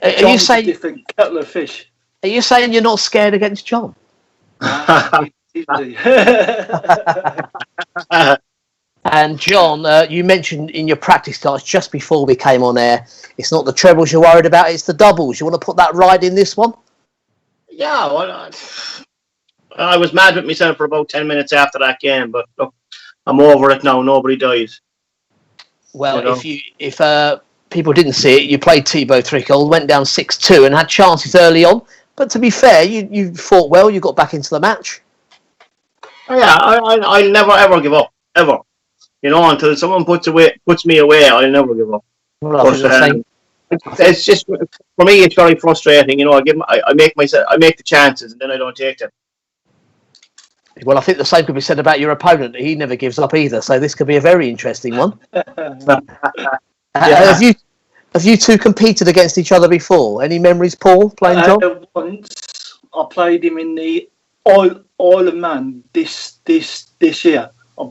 Are you saying different kettle of fish? Are you saying you're not scared against John? And John, you mentioned in your practice darts just before we came on air, it's not the trebles you're worried about, it's the doubles. You want to put that right in this one? Yeah, well, I was mad with myself for about 10 minutes after that game, but look, I'm over it now. Nobody dies. Well, if people didn't see it, you played Thibault Tricole, went down 6-2 and had chances early on. But to be fair, you fought well. You got back into the match. Oh, yeah, I never ever give up ever. Until someone puts me away, I'll never give up. Well, it's just for me, it's very frustrating. I make the chances and then I don't take them. Well, I think the same could be said about your opponent. He never gives up either. So this could be a very interesting one. Have you two competed against each other before? Any memories, Paul, playing John? Once I played him in the Isle of Man this year. I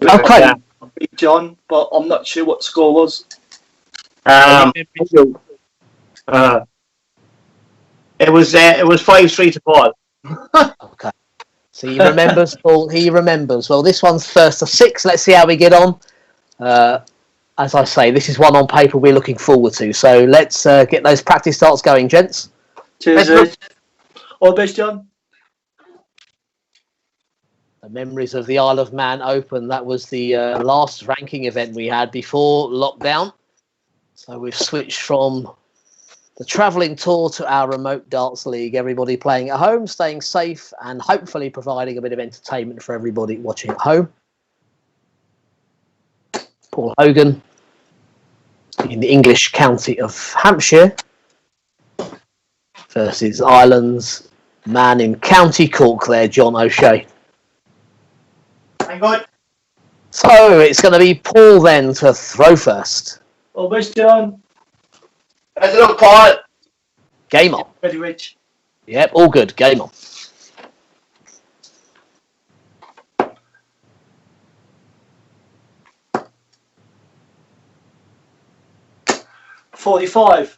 beat John, but I'm not sure what the score was. It was 5-3 to Paul. Okay. So he remembers, Paul. He remembers. Well, this one's first to 6. Let's see how we get on. As I say, this is one on paper we're looking forward to. So let's get those practice starts going, gents. Cheers. All the best, John. The memories of the Isle of Man Open. That was the last ranking event we had before lockdown. So we've switched from the travelling tour to our remote darts league. Everybody playing at home, staying safe, and hopefully providing a bit of entertainment for everybody watching at home. Paul Hogan in the English county of Hampshire versus Ireland's man in County Cork there, John O'Shea. Thank God. So it's going to be Paul then to throw first. All the best, John. Let's look, Paul. Game on. Ready, Rich? Yep, all good. Game on. $45.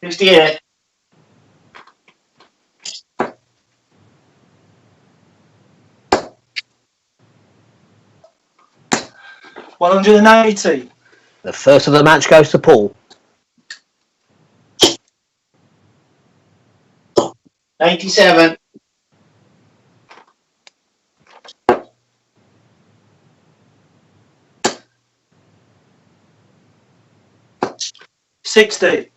$68. $180. The first of the match goes to Paul. 97. $60.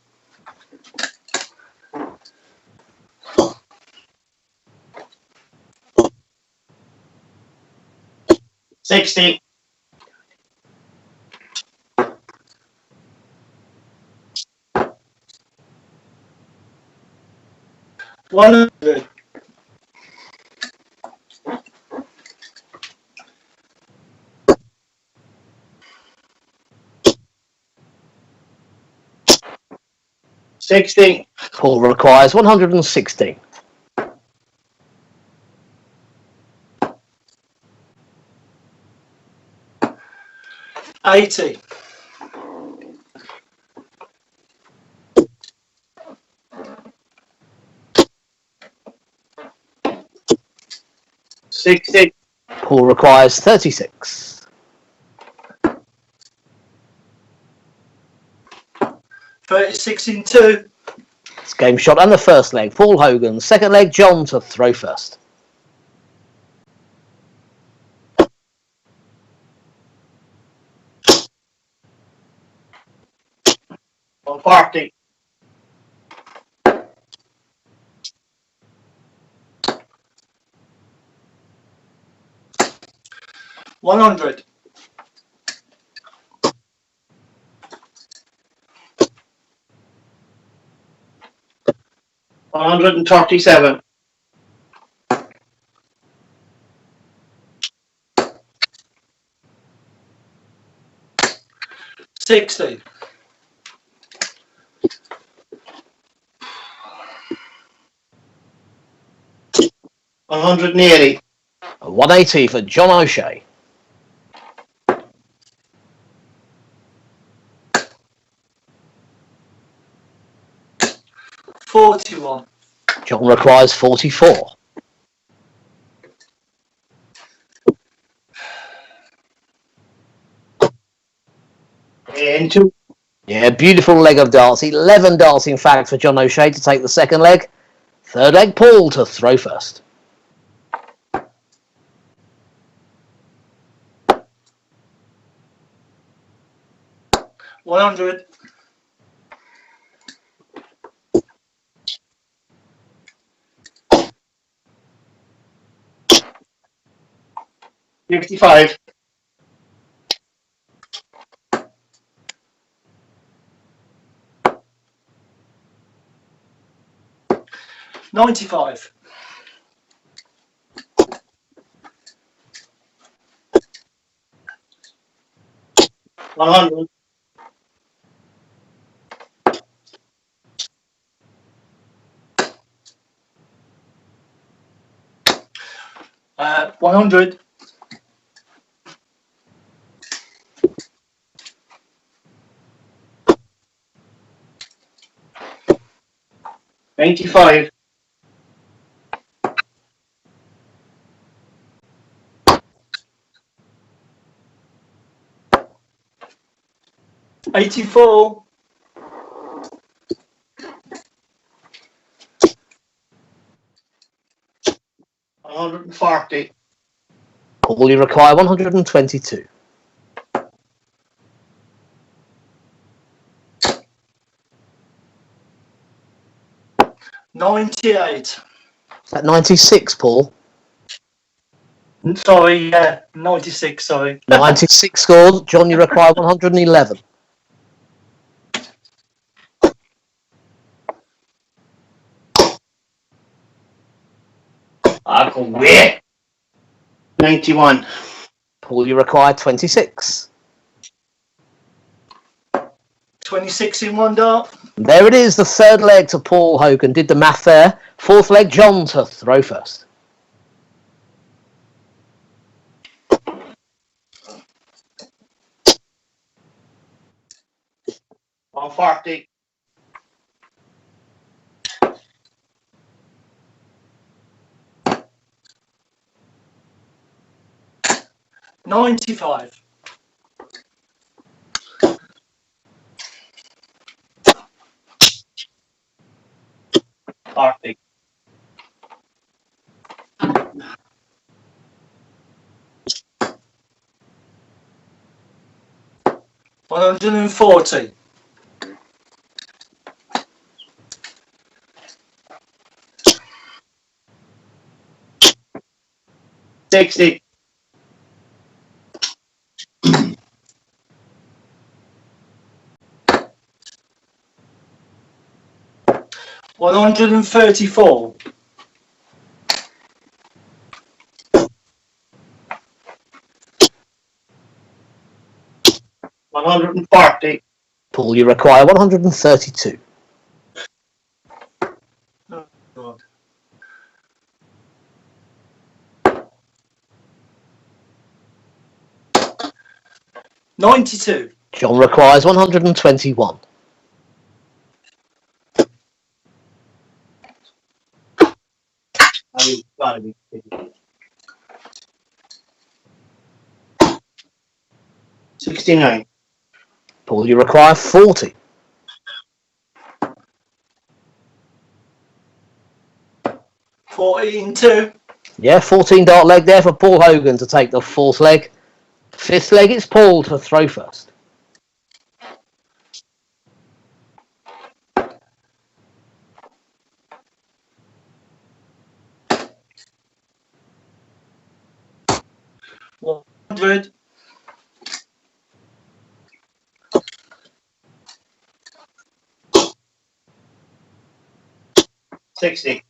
60. 100. 60. Paul requires 160. 80. 60. Paul requires 36. 36 in 2. It's game shot and the first leg. Paul Hogan. Second leg, John to throw first. 140. 100. 137. 60. 180. 180 for John O'Shea. 41. John requires 44. And 2. Yeah, beautiful leg of darts. 11 darts, in fact, for John O'Shea to take the second leg. Third leg, Paul to throw first. 100. 55. 95. 100. 100. 95. 84. 140. Paul, you require 122. 98. Is that 96, Paul? Sorry, 96, sorry. 96 scored. John, you require 111. I'll go away. 91. Paul, you require 26. 26 in one dart. There it is, the third leg to Paul Hogan. Did the math there. Fourth leg, John to throw first. 140. 95. 40. 140. 60. 134. 140. Paul, you require 132. Oh, God. 92. John requires 121. 69. Paul, you require 40. 14-2. Yeah, 14 dart leg there for Paul Hogan to take the fourth leg. Fifth leg, it's Paul to throw first. 100. 60.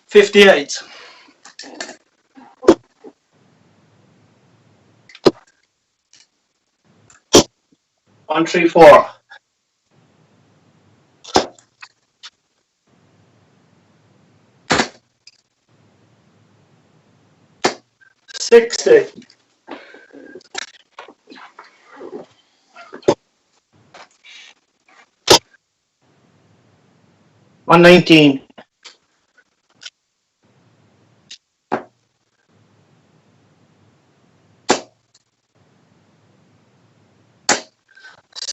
58. 134. 60. 119.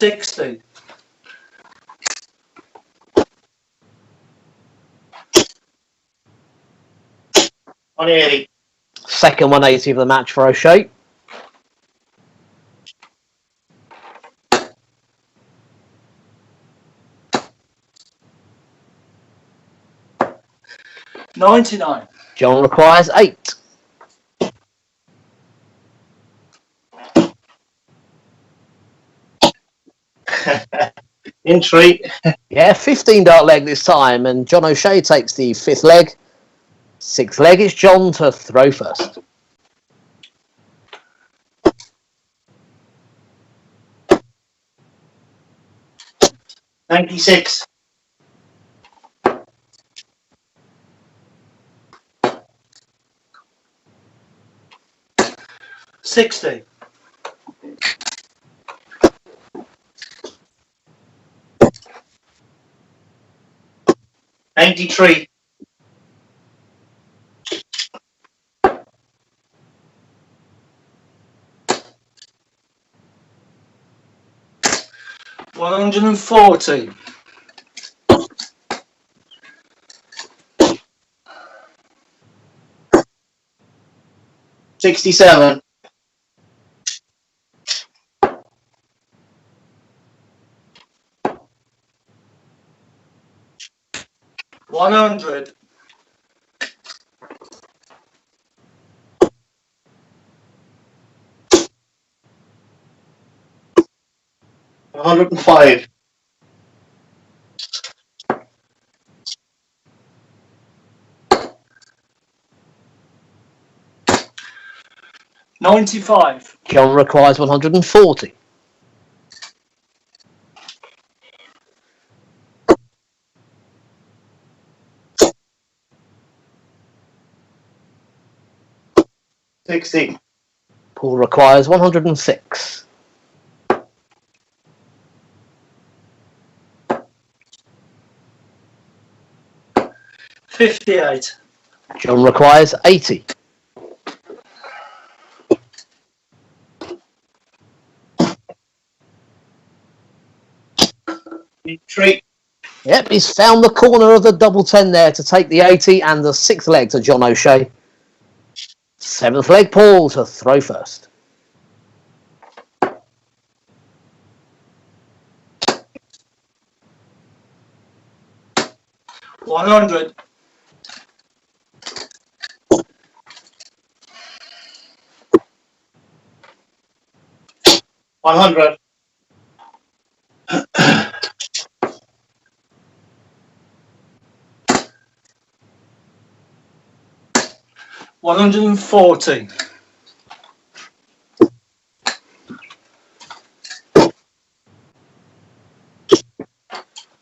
60. 180. Second 180 of the match for O'Shea. $99. John requires 8. In 3. Yeah, 15 dart leg this time, and John O'Shea takes the 5th leg. 6th leg, it's John to throw first. $96. 60. 93. 140. 67. 100. 105. 95. John requires 140. 60. Paul requires 106. 58. John requires 80. 3. Yep, he's found the corner of the double 10 there to take the 80 and the 6th leg to John O'Shea. 7th leg, Paul to throw first. $100. 100. 140.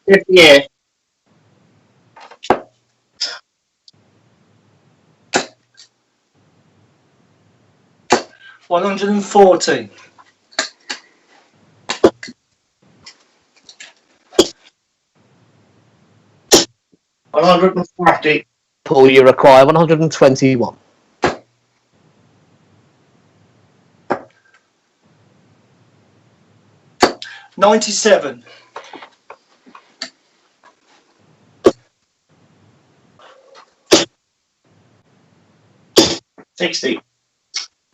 58. 140. 140. Paul, you require 121. 97. 60.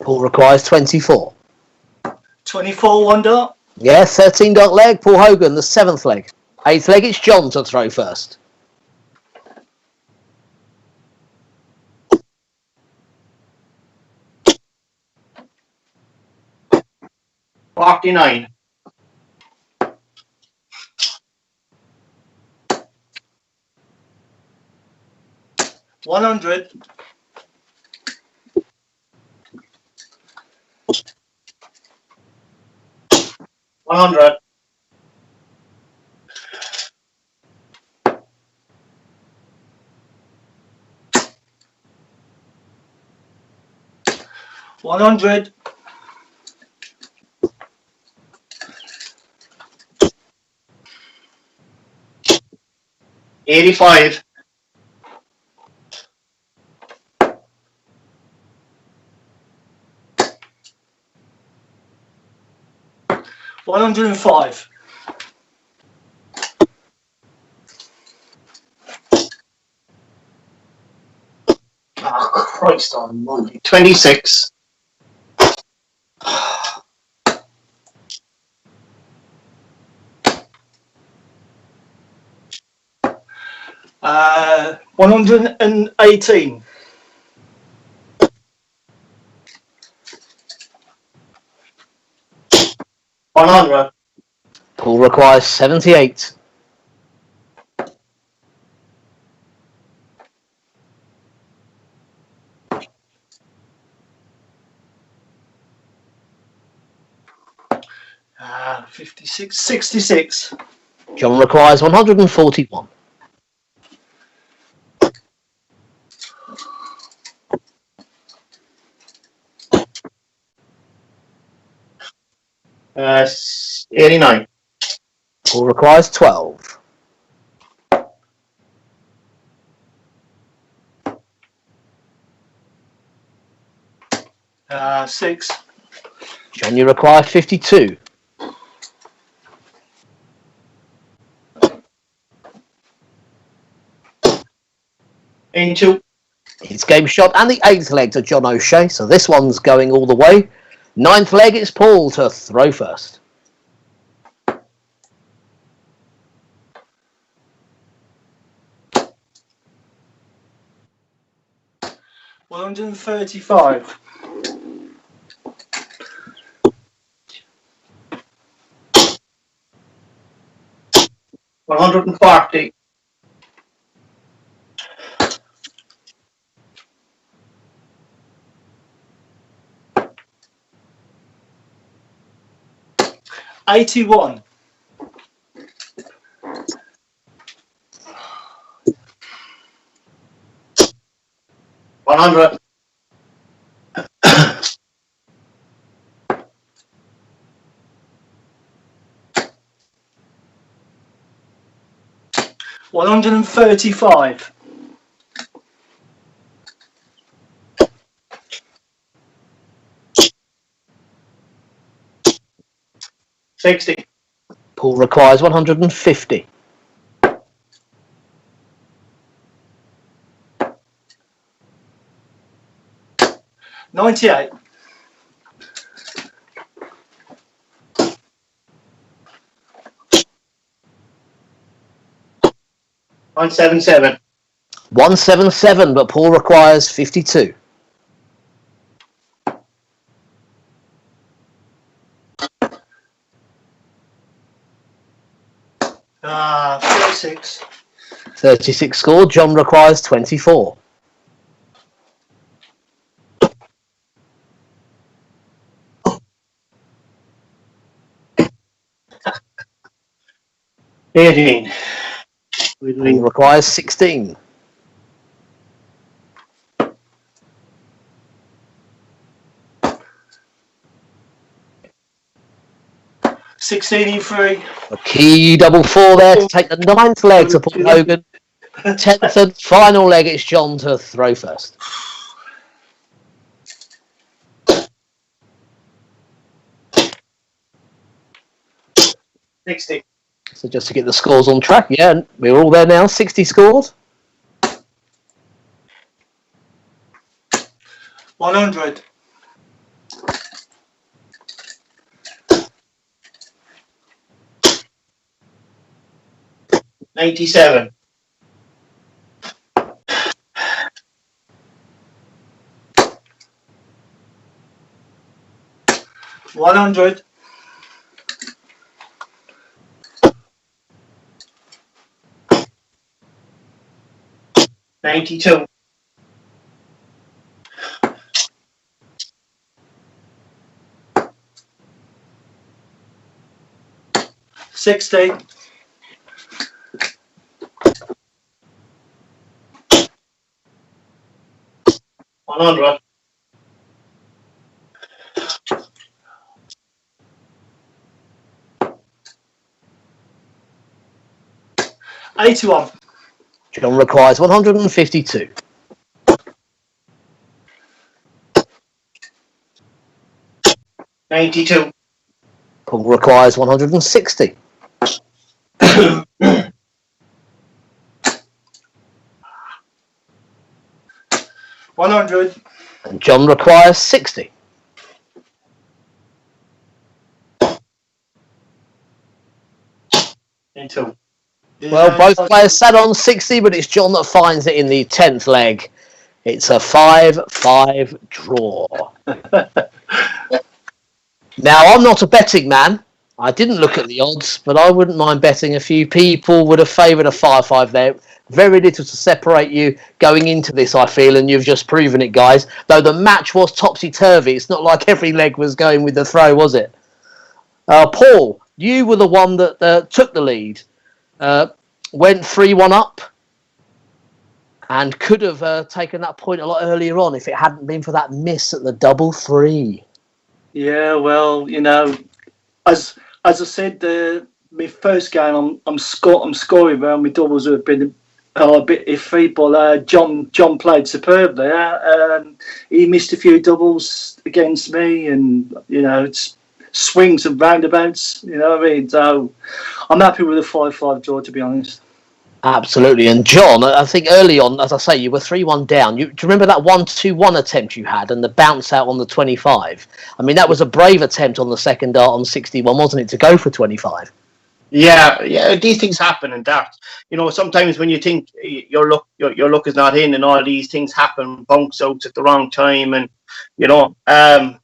Paul requires 24. 24 $1. Yeah, 13 dot leg, Paul Hogan, the 7th leg. Eighth leg, it's John to throw first. $49. 100. 100. 100. 85. 105. Oh, Christ almighty. 26. 118. 100. Paul requires 78. 56. 66. John requires 141. 89. Paul requires 12. 6. John, you require 52. Into. It's game shot and the eighth leg to John O'Shea, so this one's going all the way. Ninth leg, it's Paul to throw first. 135. 140. 81. 100. 135. 60. Paul requires 150. 98. 177. 177, but Paul requires 52. 36. 36 scored. John requires 24. 18. Paul requires 16. 16-3. A key double four there to take the ninth leg to Paul Hogan. 10th and final leg, it's John to throw first. $60. So just to get the scores on track, yeah, we're all there now. 60 scored. 100. 97. 100. 92. 60. 100. 81. John requires 152. 92. Paul requires 160. 100. And John requires 60. Into. Well, both players sat on 60, but it's John that finds it in the 10th leg. It's a 5-5 draw. Now, I'm not a betting man. I didn't look at the odds, but I wouldn't mind betting a few people would have favoured a 5-5 there. Very little to separate you going into this, I feel, and you've just proven it, guys. Though the match was topsy-turvy. It's not like every leg was going with the throw, was it? Paul, you were the one that took the lead. Went 3-1 up and could have taken that point a lot earlier on if it hadn't been for that miss at the double 3. Yeah, well, you know, as I said, my first game, I'm scoring well. My doubles have been a bit iffy, but John played superbly. He missed a few doubles against me, and you know, it's swings and roundabouts. You know what I mean? So I'm happy with a 5-5 draw, to be honest. Absolutely. And John, I think early on, as I say, you were 3-1 down. Do you remember that 1-2-1 attempt you had and the bounce out on the 25? I mean, that was a brave attempt on the second dart on 61, wasn't it, to go for 25? Yeah, these things happen in darts. You know, sometimes when you think your luck is not in, and all these things happen, bunks out at the wrong time, and you know, I'm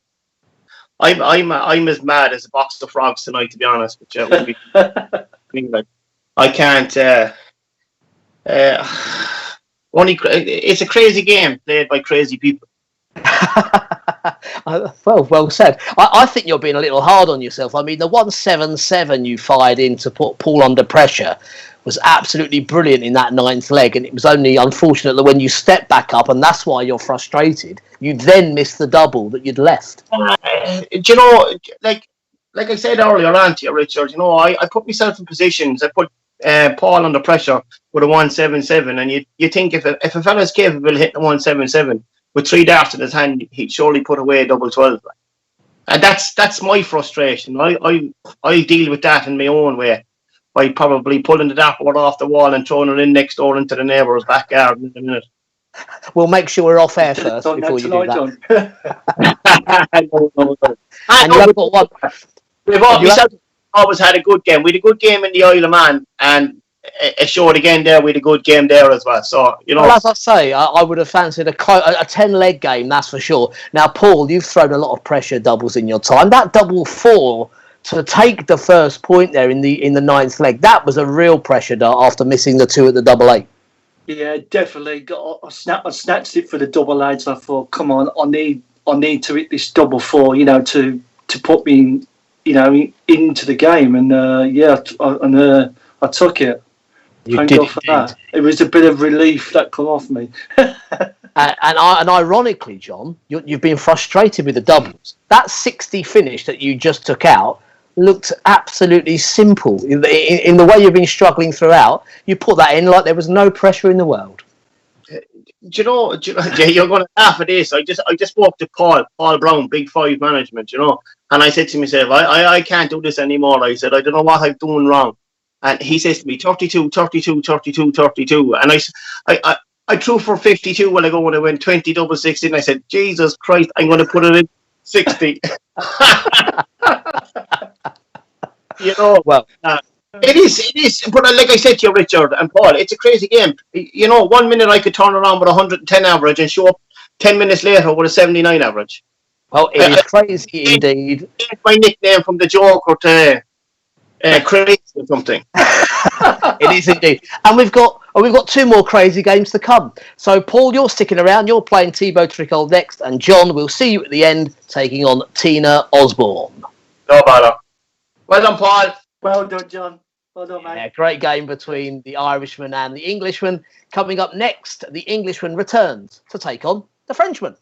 as mad as a box of frogs tonight, to be honest with you. I can't. It's a crazy game played by crazy people. Well said. I think you're being a little hard on yourself. I mean, the 177 you fired in to put Paul under pressure was absolutely brilliant in that 9th leg, and it was only unfortunate that when you stepped back up, and that's why you're frustrated, you then missed the double that you'd left. Do you know, like I said earlier on to you, Richard, you know, I put myself in positions. I put Paul under pressure with a 177, and you think if a fella's capable of hitting a 177 with 3 darts in his hand, he'd surely put away a double 12. And that's my frustration. I deal with that in my own way by probably pulling the dartboard off the wall and throwing it in next door into the neighbour's backyard in a minute. We'll make sure we're off air first before you do that. No. And you have got one. We've always had a good game. We had a good game in the Isle of Man, and it showed again there. We had a good game there as well. So, you know. Well, as I say, I would have fancied a 10-leg game, that's for sure. Now, Paul, you've thrown a lot of pressure doubles in your time. That double 4 to take the first point there in the 9th leg, that was a real pressure dart after missing the 2 at the double 8. Yeah, definitely. I snatched it for the double 8s. I thought, come on, I need to hit this double 4, you know, to put me in, you know, into the game. And I took it. Thank God for that. It was a bit of relief that come off me. And ironically, John, you've been frustrated with the doubles. That 60 finish that you just took out looked absolutely simple. In the way you've been struggling throughout, you put that in like there was no pressure in the world. Do you know, you're going to laugh at this. I just spoke to Paul Brown, Big 5 Management, you know, and I said to myself, I can't do this anymore. I said, I don't know what I'm doing wrong. And he says to me, 32, 32, 32, 32. And I threw for 52 when I went 20 double 60. And I said, Jesus Christ, I'm going to put it in 60. You know, well, It is. But like I said to you, Richard and Paul, it's a crazy game. 1 minute I could turn around with 110 average and show up 10 minutes later with a 79 average. Well, it is crazy indeed. It's my nickname from the Joker to crazy or something. It is indeed. And we've got 2 more crazy games to come. So, Paul, you're sticking around. You're playing Thibault Tricole next. And, John, we'll see you at the end taking on Tina Osborne. No bother. Well done, Paul. Well done, John. Well done, mate. Yeah, great game between the Irishman and the Englishman. Coming up next, the Englishman returns to take on the Frenchman.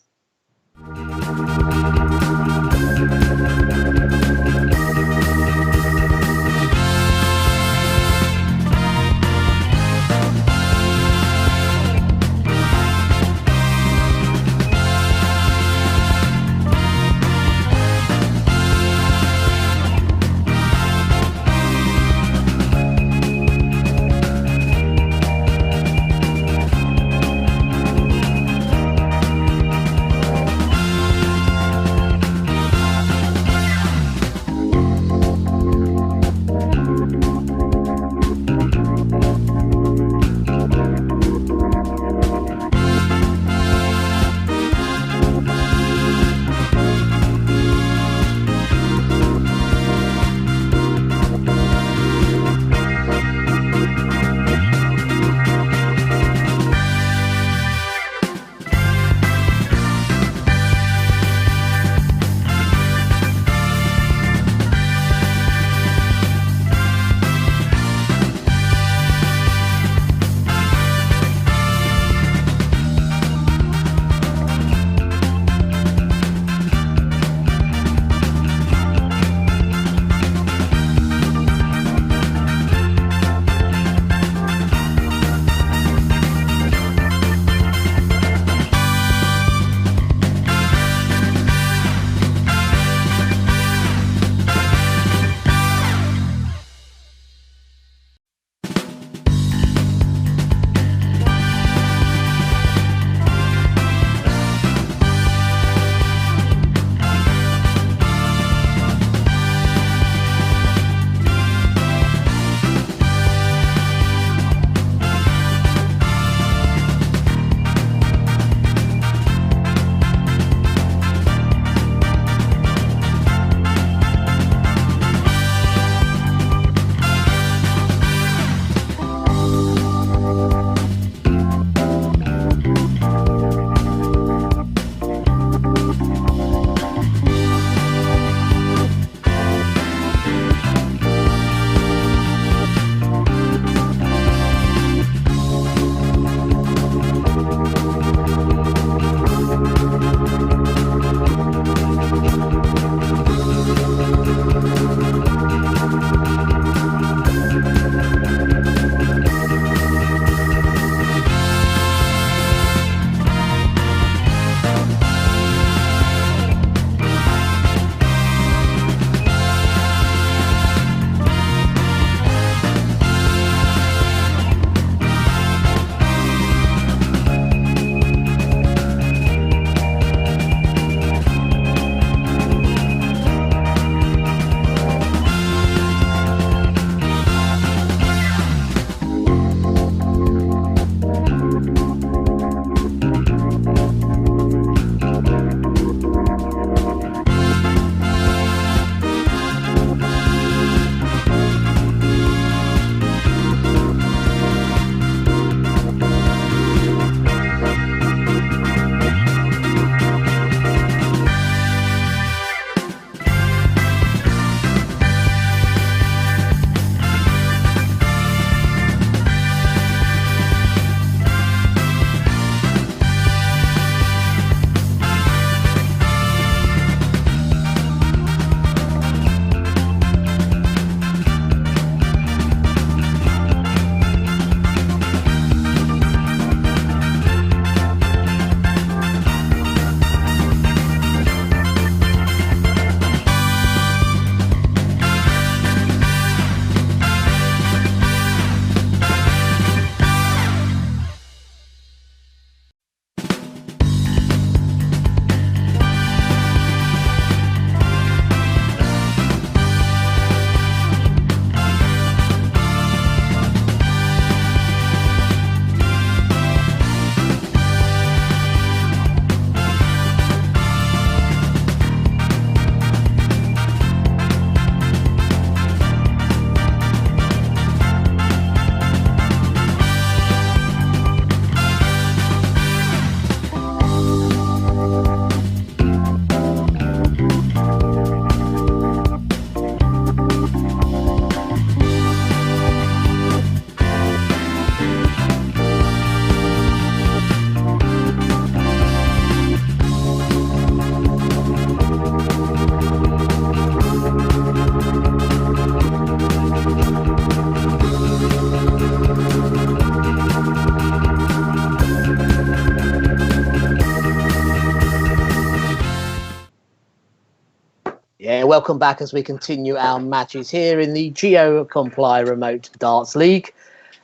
welcome back as we continue our matches here in the Geo Comply Remote Darts League.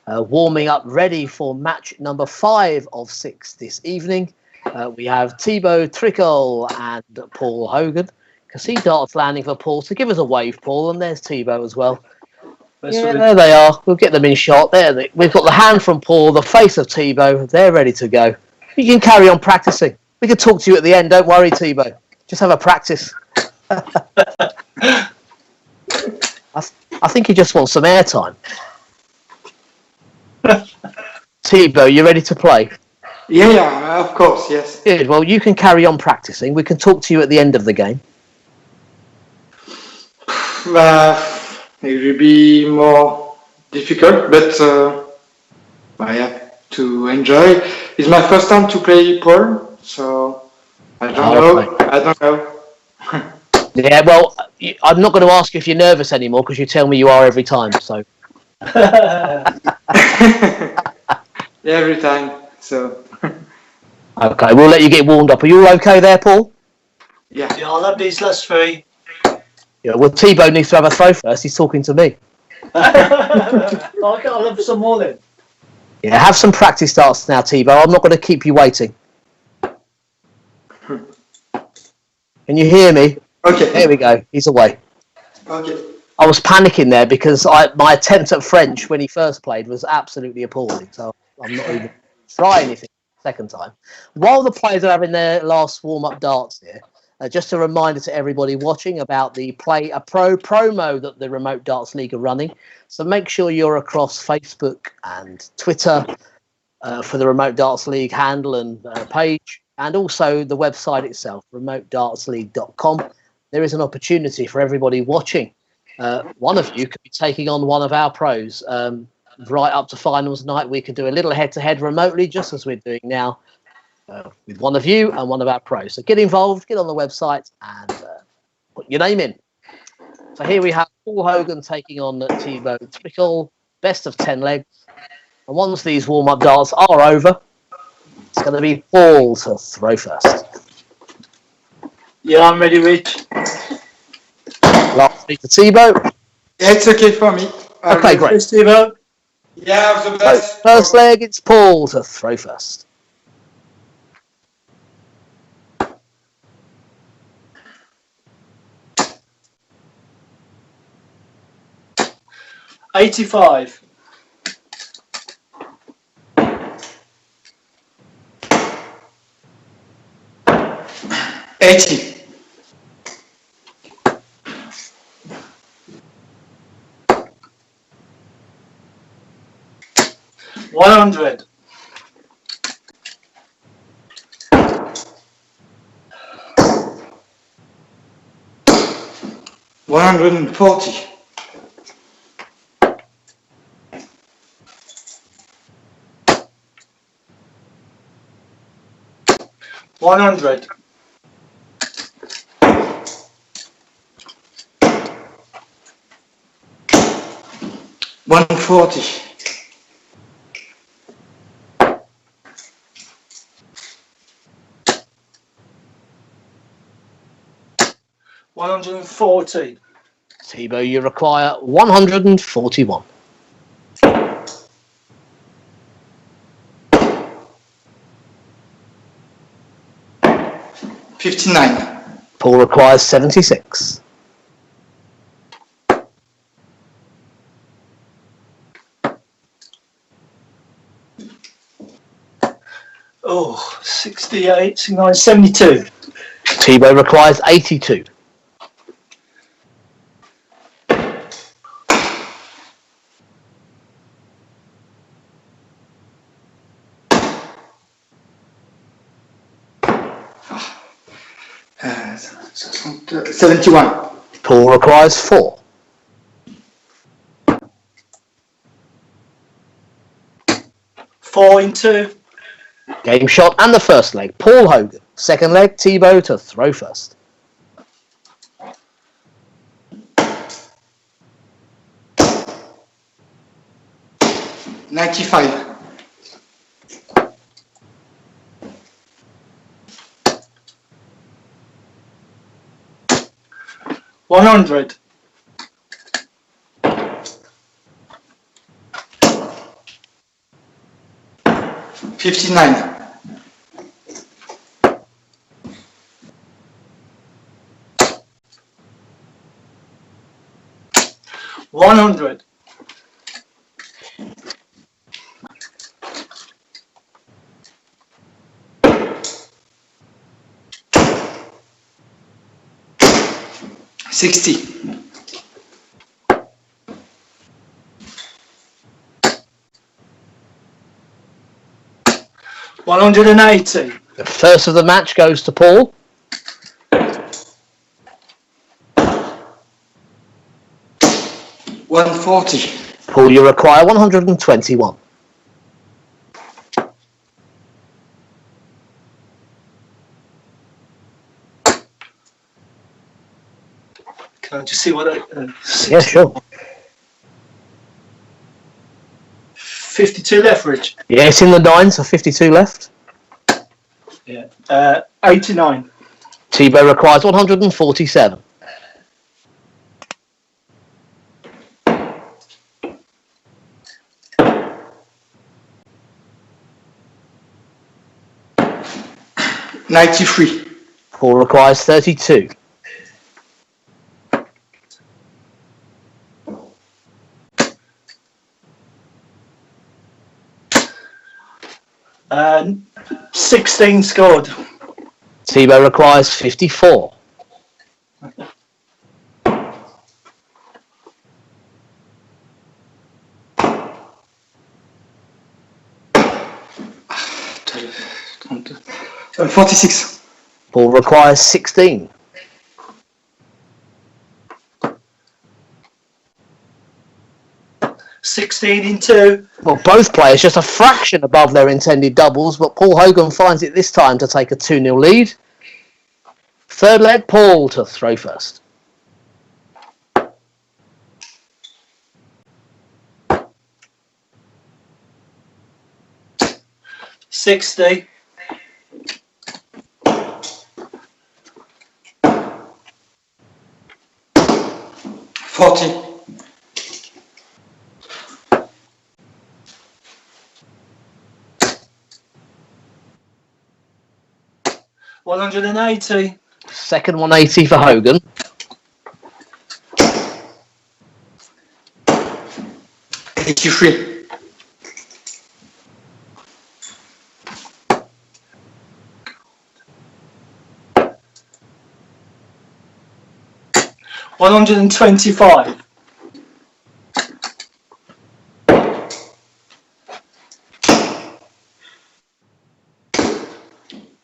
Warming up ready for match number 5 of 6 this evening. We have Thibault, Tricole and Paul Hogan. Can see darts landing for Paul, so give us a wave, Paul, and there's Thibault as well. Yeah, there they are. We'll get them in shot. There, we've got the hand from Paul, the face of Thibault. They're ready to go. You can carry on practicing. We can talk to you at the end. Don't worry, Thibault. Just have a practice. I think he just wants some airtime. Thibault, you ready to play? Yeah, of course, yes. Good. Well, you can carry on practicing. We can talk to you at the end of the game. It will be more difficult, but I have to enjoy. It's my first time to play Paul, so I don't know. I don't know. Yeah, well, I'm not going to ask you if you're nervous anymore because you tell me you are every time. So. Every time. So. Okay, we'll let you get warmed up. Are you all okay there, Paul? Yeah. Yeah, I'll have these last 3. Yeah. Well, Thibault needs to have a throw first. He's talking to me. I'll have some more then. Yeah, have some practice darts now, Thibault. I'm not going to keep you waiting. Can you hear me? Okay. There we go. He's away. Okay. I was panicking there because my attempt at French when he first played was absolutely appalling. So I'm not even trying anything second time. While the players are having their last warm-up darts here, just a reminder to everybody watching about the Play a Pro promo that the Remote Darts League are running. So make sure you're across Facebook and Twitter for the Remote Darts League handle and page, and also the website itself, remotedartsleague.com. There is an opportunity for everybody watching. One of you could be taking on one of our pros. Right up to finals night, we could do a little head-to-head remotely, just as we're doing now, with one of you and one of our pros. So get involved, get on the website, and put your name in. So here we have Paul Hogan taking on Thibault Tricole, best of 10 legs. And once these warm-up darts are over, it's going to be Paul to throw first. Yeah, I'm ready, Rich. Last week to Thibault. Yeah, it's okay for me. Okay, great. Yes, Thibault. Yeah, the So, best. first leg, it's Paul to throw first. $85. 80. 100. 140. 100. 140. 140. Thibault, you require 141. 59. Paul requires 76. Oh, 68, 69, 72. Thibault requires 82. 71. Paul requires 4. 4 in 2. Game shot and the first leg, Paul Hogan. Second leg, Thibault to throw first. 95. 100. 59. 100. 60. 180. The first of the match goes to Paul. 140. Paul, you require 121. Can I just see what I... Yeah, sure. 52 left, Rich. Yeah, it's in the 9, so 52 left. Yeah. 89. Thibault requires 147. 93. Paul requires 32. 16 scored. Thibault requires 54. Uh, 46. Paul requires 16. 16 in 2. Well, both players just a fraction above their intended doubles, but Paul Hogan finds it this time to take a 2-0 lead. Third leg, Paul to throw first. $60. 40. 180. Second 180 for Hogan. 83. 125.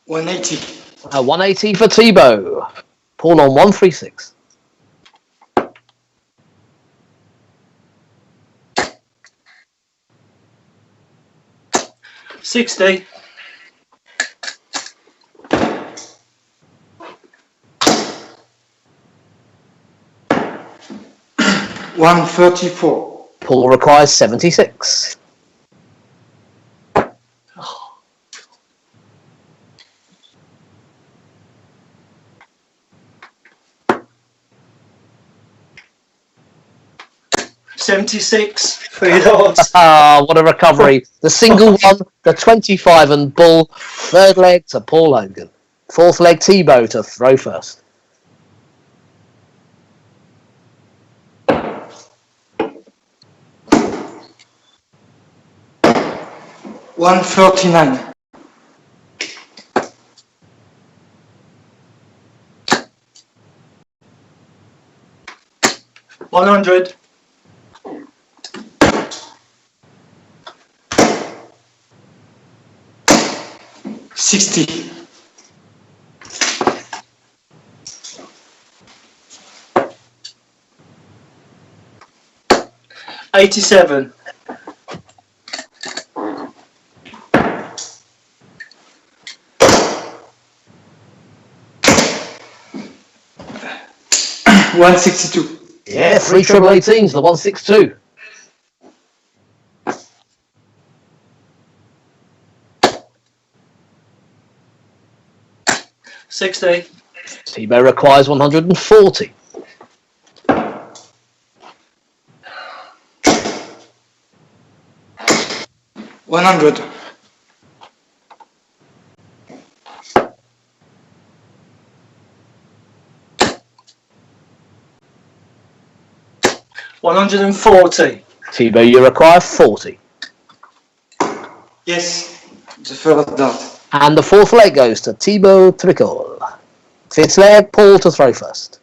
180. 180 for Thibault. Paul on 136. 60. 134. Paul requires 76. 76. 3 dollars. Ah, what a recovery. The single one, the 25 and bull. Third leg to Paul Hogan. Fourth leg, Thibault to throw first. 139. 100. 60. 87. 162. Yeah, 3 triple 18s, the 162. 60. Thibault requires 140. 100. 140. Thibault, you require 40. Yes, the first dart. And the fourth leg goes to Thibault Tricole. Fifth leg, Paul to throw first.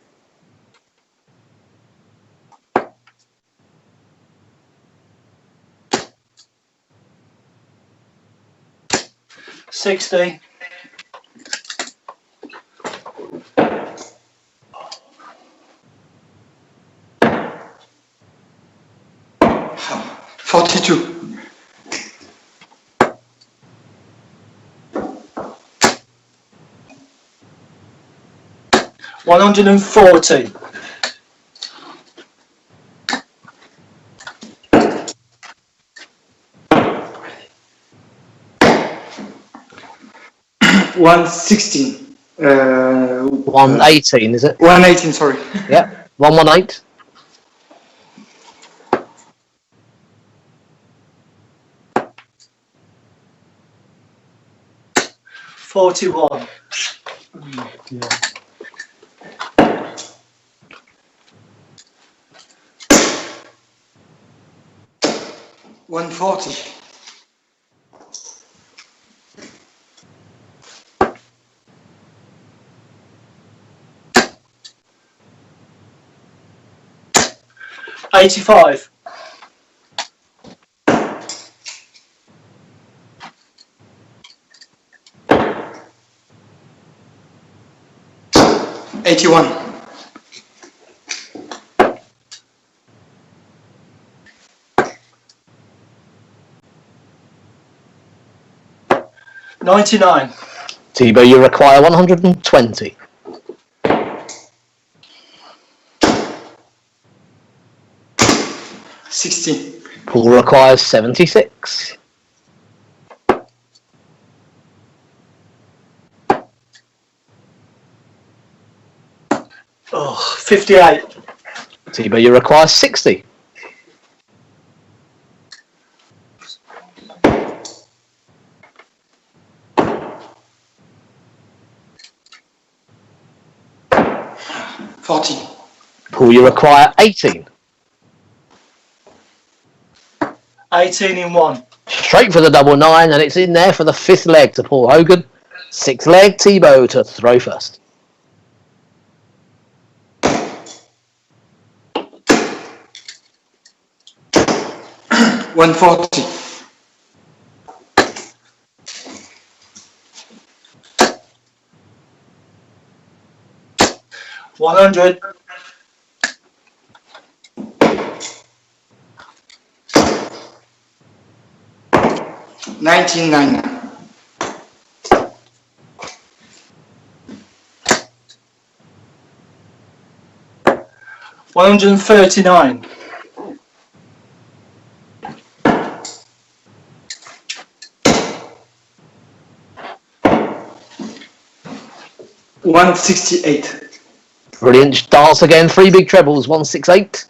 $60. 42. 140. 116. 118, is it? 118, sorry. Yep. 118. 41. Yeah. 140. 85. 81. 99. Thibault, you require 120. 60. Paul requires 76. Oh, 58. Thibault, you require 60. 40. Paul, you require 18. 18 in 1. Straight for the double nine, and it's in there for the fifth leg to Paul Hogan. Sixth leg, Thibault to throw first. $140. 100. 99. 139. 168. Brilliant. Darts again. Three big trebles. 168.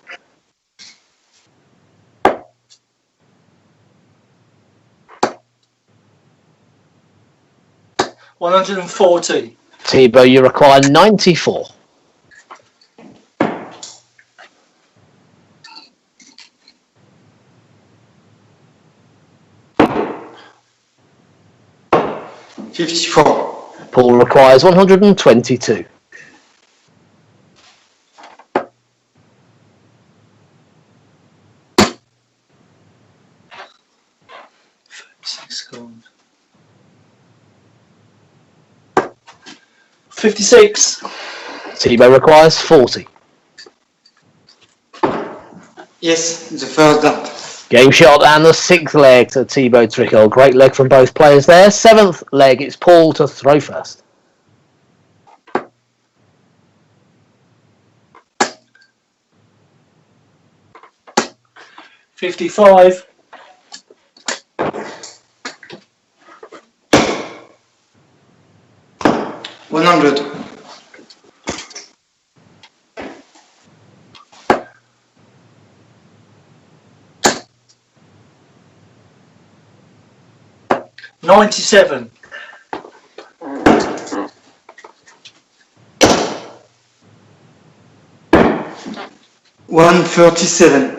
140. Thibault, you require 94. 54. Paul requires 122. 56. Thibault requires 40. Yes, the first dart. Game shot and the sixth leg to Thibault Tricole. Great leg from both players there. Seventh leg, it's Paul to throw first. $55. 100. 97. 137.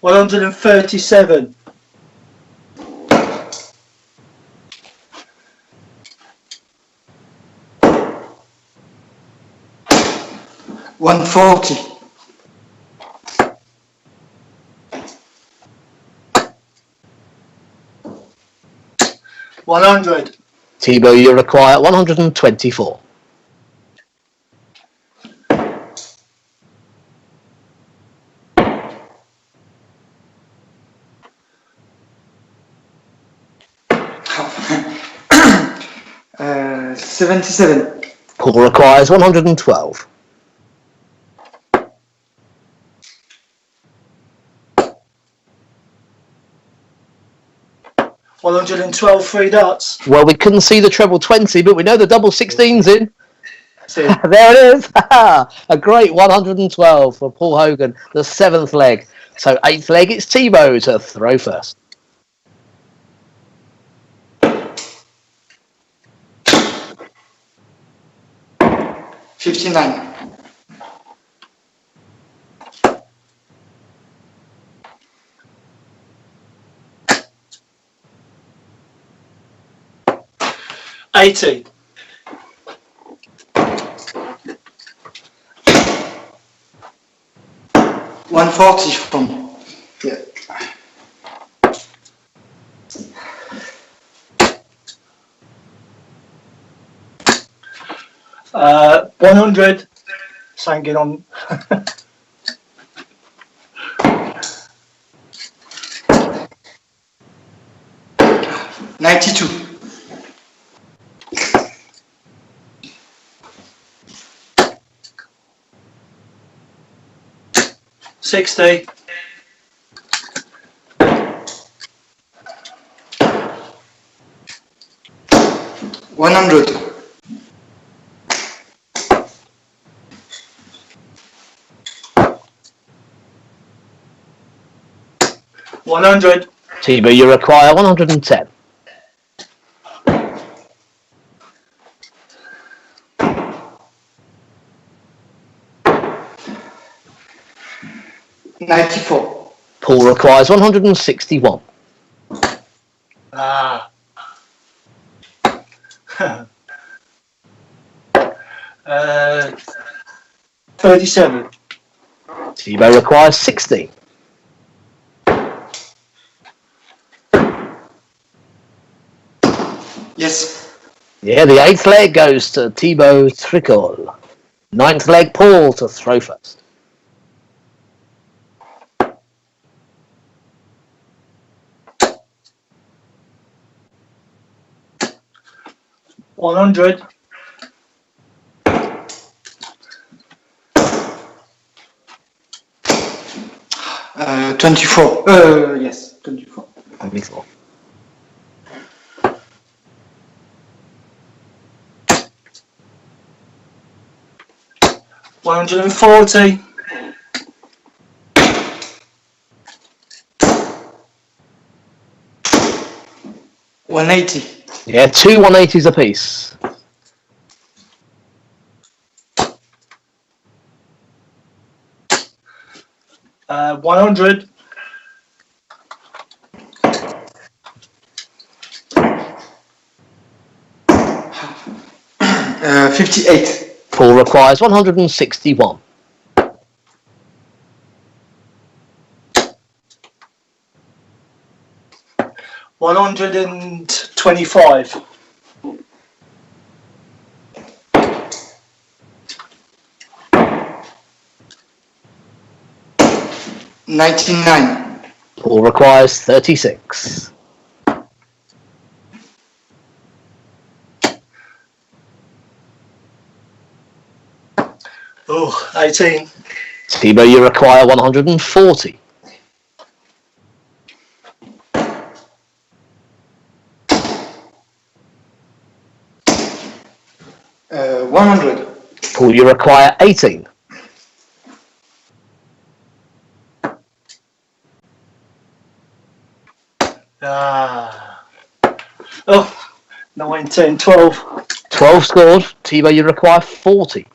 137. 140. 100. Thibault, you require 124. 77. Paul requires 112. 112 3 dots. Well, we couldn't see the treble 20, but we know the double 16's in. See, There it is. A great 112 for Paul Hogan, the 7th leg. So 8th leg, it's Thibault to throw first. 59. 80. 140 from. Yeah. 100. Sanging on. 92. 60. 100. 100. Thibault, you require 110. 94. Paul requires 161. Ah. 37. Thibault requires 60. Yes. Yeah, the 8th leg goes to Thibault Tricole. 9th leg, Paul to throw first. 100. 24. Yes, 24. 24. 140. 180. Yeah, 2 180s apiece. 100. 58. Paul requires 161. 125. 99. Paul requires 36. 18. Thibault, you require 140. 100. Paul, you require 18. Oh, 9, 10, 12. 12 scored. Thibault, you require 40.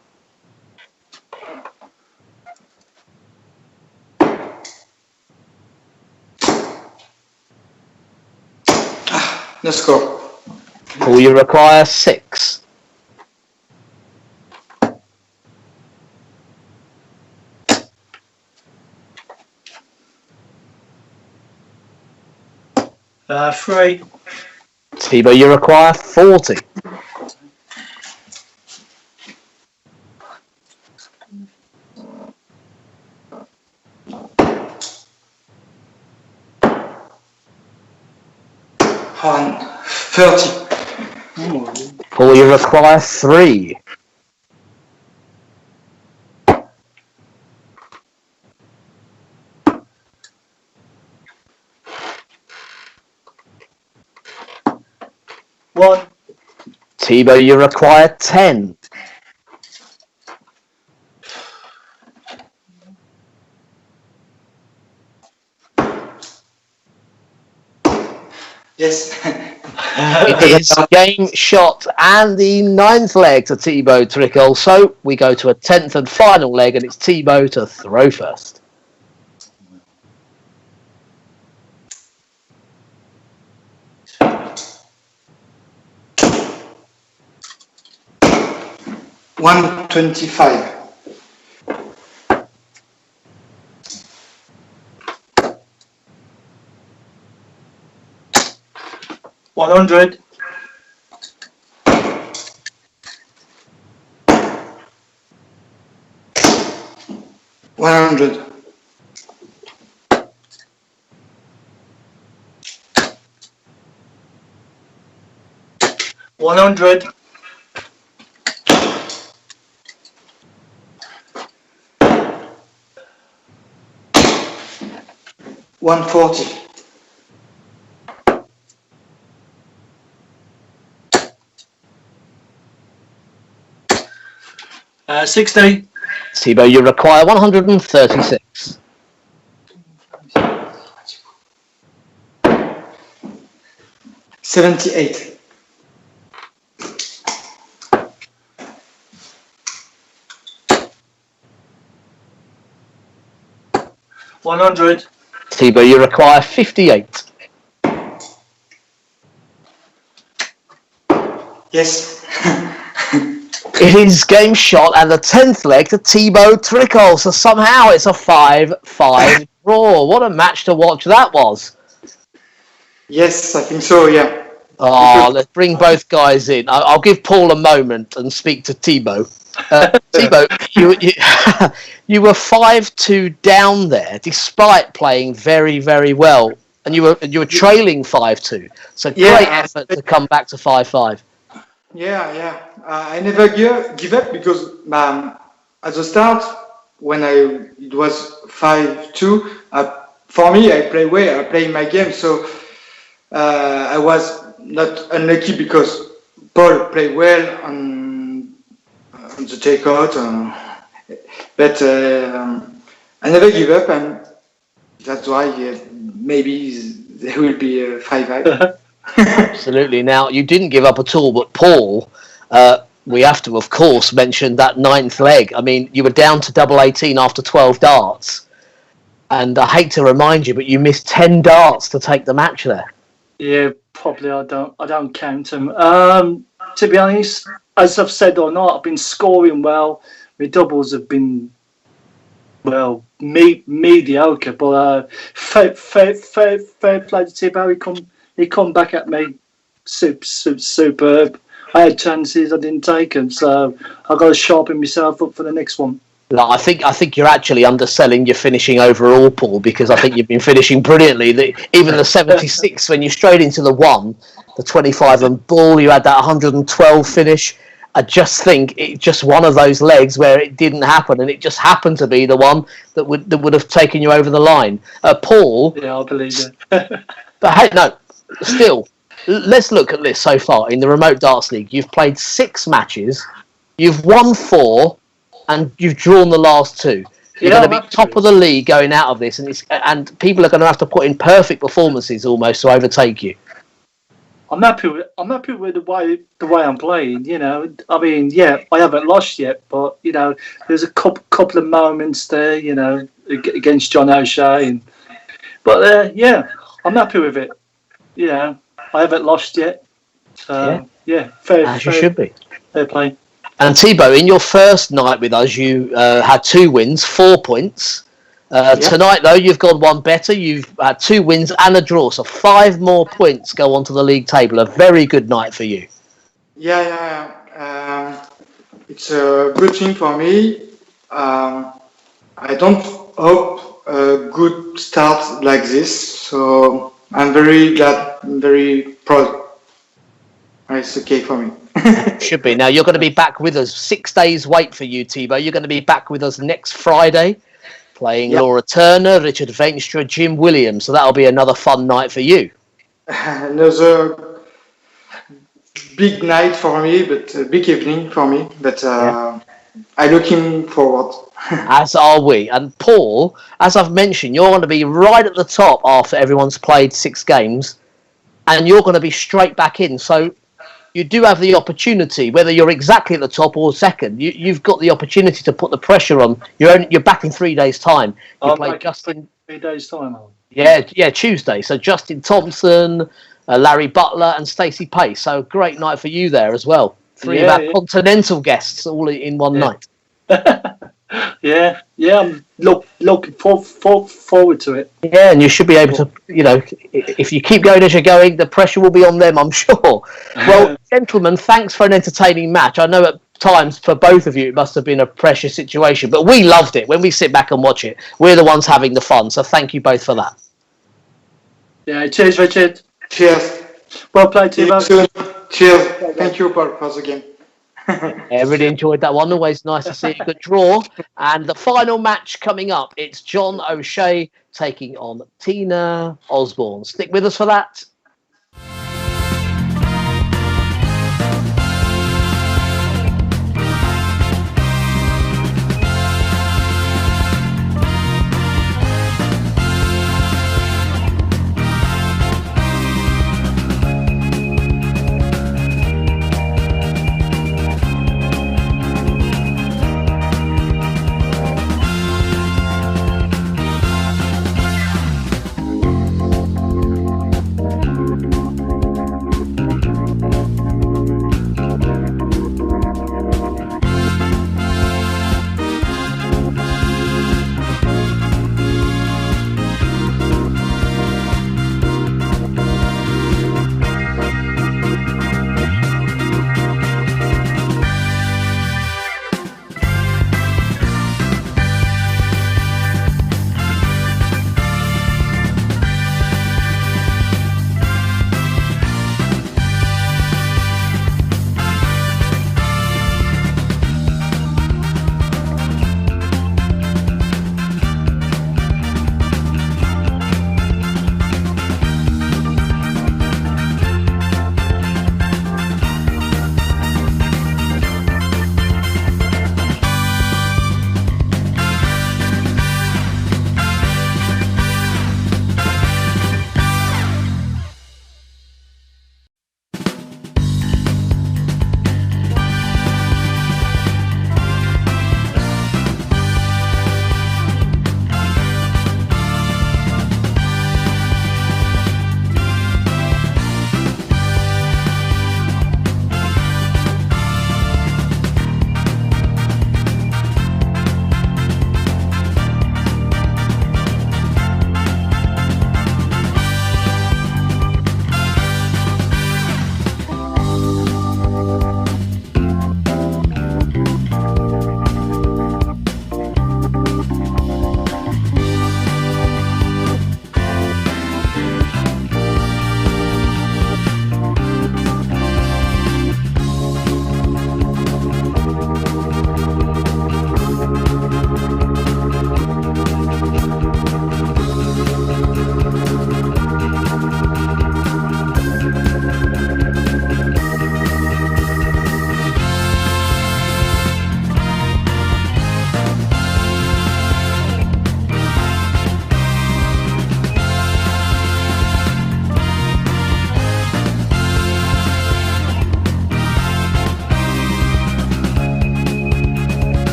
No score. Paul, you require 6. Three. Thibault, you require 40. On 30. Paul, you require 3. One. Thibault, you require 10. Yes. It is game shot and the 9th leg to Thibault Tricole. So we go to a 10th and final leg, and it's Thibault to throw first. $125. 100. 100. 100. 140. 60. Thibault, you require 136. 78. 100. Thibault, you require 58. Yes. It is game shot and the 10th leg to Thibault Tricole. So somehow it's a 5-5 draw. What a match to watch that was. Yes, I think so, yeah. Oh, let's bring both guys in. I'll give Paul a moment and speak to Thibault. Thibault, you were 5-2 down there despite playing very, very well. And you were trailing 5-2. So great effort to come back to 5-5. Yeah. I never give up because at the start, when it was 5-2, for me, I play well. I play my game, so I was not unlucky because Paul played well on the takeout. But I never give up, and that's why maybe there will be a 5-5. Absolutely. Now, you didn't give up at all, but Paul, we have to, of course, mention that 9th leg. I mean, you were down to double 18 after 12 darts. And I hate to remind you, but you missed 10 darts to take the match there. Yeah, probably I don't count them. To be honest, as I've said or not, I've been scoring well. My doubles have been, well, mediocre. But fair play to Thibault. He come back at me superb. I had chances, I didn't take them, so I've got to sharpen myself up for the next one. No, I think you're actually underselling your finishing overall, Paul, because I think you've been finishing brilliantly. Even the 76, when you strayed into the 1, the 25 and ball, you had that 112 finish. I just think it's just one of those legs where it didn't happen, and it just happened to be the one that would have taken you over the line. Paul. Yeah, I believe it. But hey, no, still, let's look at this so far in the Remote Darts League. You've played 6 matches, you've won 4, and you've drawn the last 2. You're going to be top of the league going out of this, and people are going to have to put in perfect performances almost to overtake you. I'm happy with the way I'm playing. You know, I mean, yeah, I haven't lost yet, but you know, there's a couple of moments there, you know, against John O'Shea, but yeah, I'm happy with it. You know, I haven't lost yet, so yeah, fair. As you should be. Fair play. And Thibault, in your first night with us, you had 2 wins, 4 points. Tonight, though, you've gone one better. You've had 2 wins and a draw, so 5 more points go onto the league table. A very good night for you. Yeah. It's a good thing for me. I don't hope a good start like this, so I'm very glad, I'm very proud. It's okay for me. Should be. Now, you're going to be back with us. 6 days wait for you, Thibault. You're going to be back with us next Friday, playing Laura Turner, Richard Veenstra, Jim Williams. So that'll be another fun night for you. Another big night for me, but a big evening for me. But I'm looking forward. As are we. And Paul, as I've mentioned, you're going to be right at the top after everyone's played 6 games, and you're going to be straight back in. So you do have the opportunity, whether you're exactly at the top or second, you've got the opportunity to put the pressure on. You're back in 3 days' time. You play Justin. 3 days' time. Yeah, Tuesday. So Justin Thompson, Larry Butler, and Stacey Pace. So great night for you there as well. 3 of our continental guests all in one night. Yeah, I'm looking forward to it. Yeah, and you should be able to, you know, if you keep going as you're going, the pressure will be on them, I'm sure. Well, gentlemen, thanks for an entertaining match. I know at times for both of you it must have been a pressure situation, but we loved it. When we sit back and watch it, we're the ones having the fun. So thank you both for that. Yeah, cheers, Richard. Cheers. Well played, Thibault. Cheers. Thank you, Paul, for the game. Yeah, really enjoyed that one. Always nice to see a good draw. And the final match coming up, it's John O'Shea taking on Tina Osborne. Stick with us for that.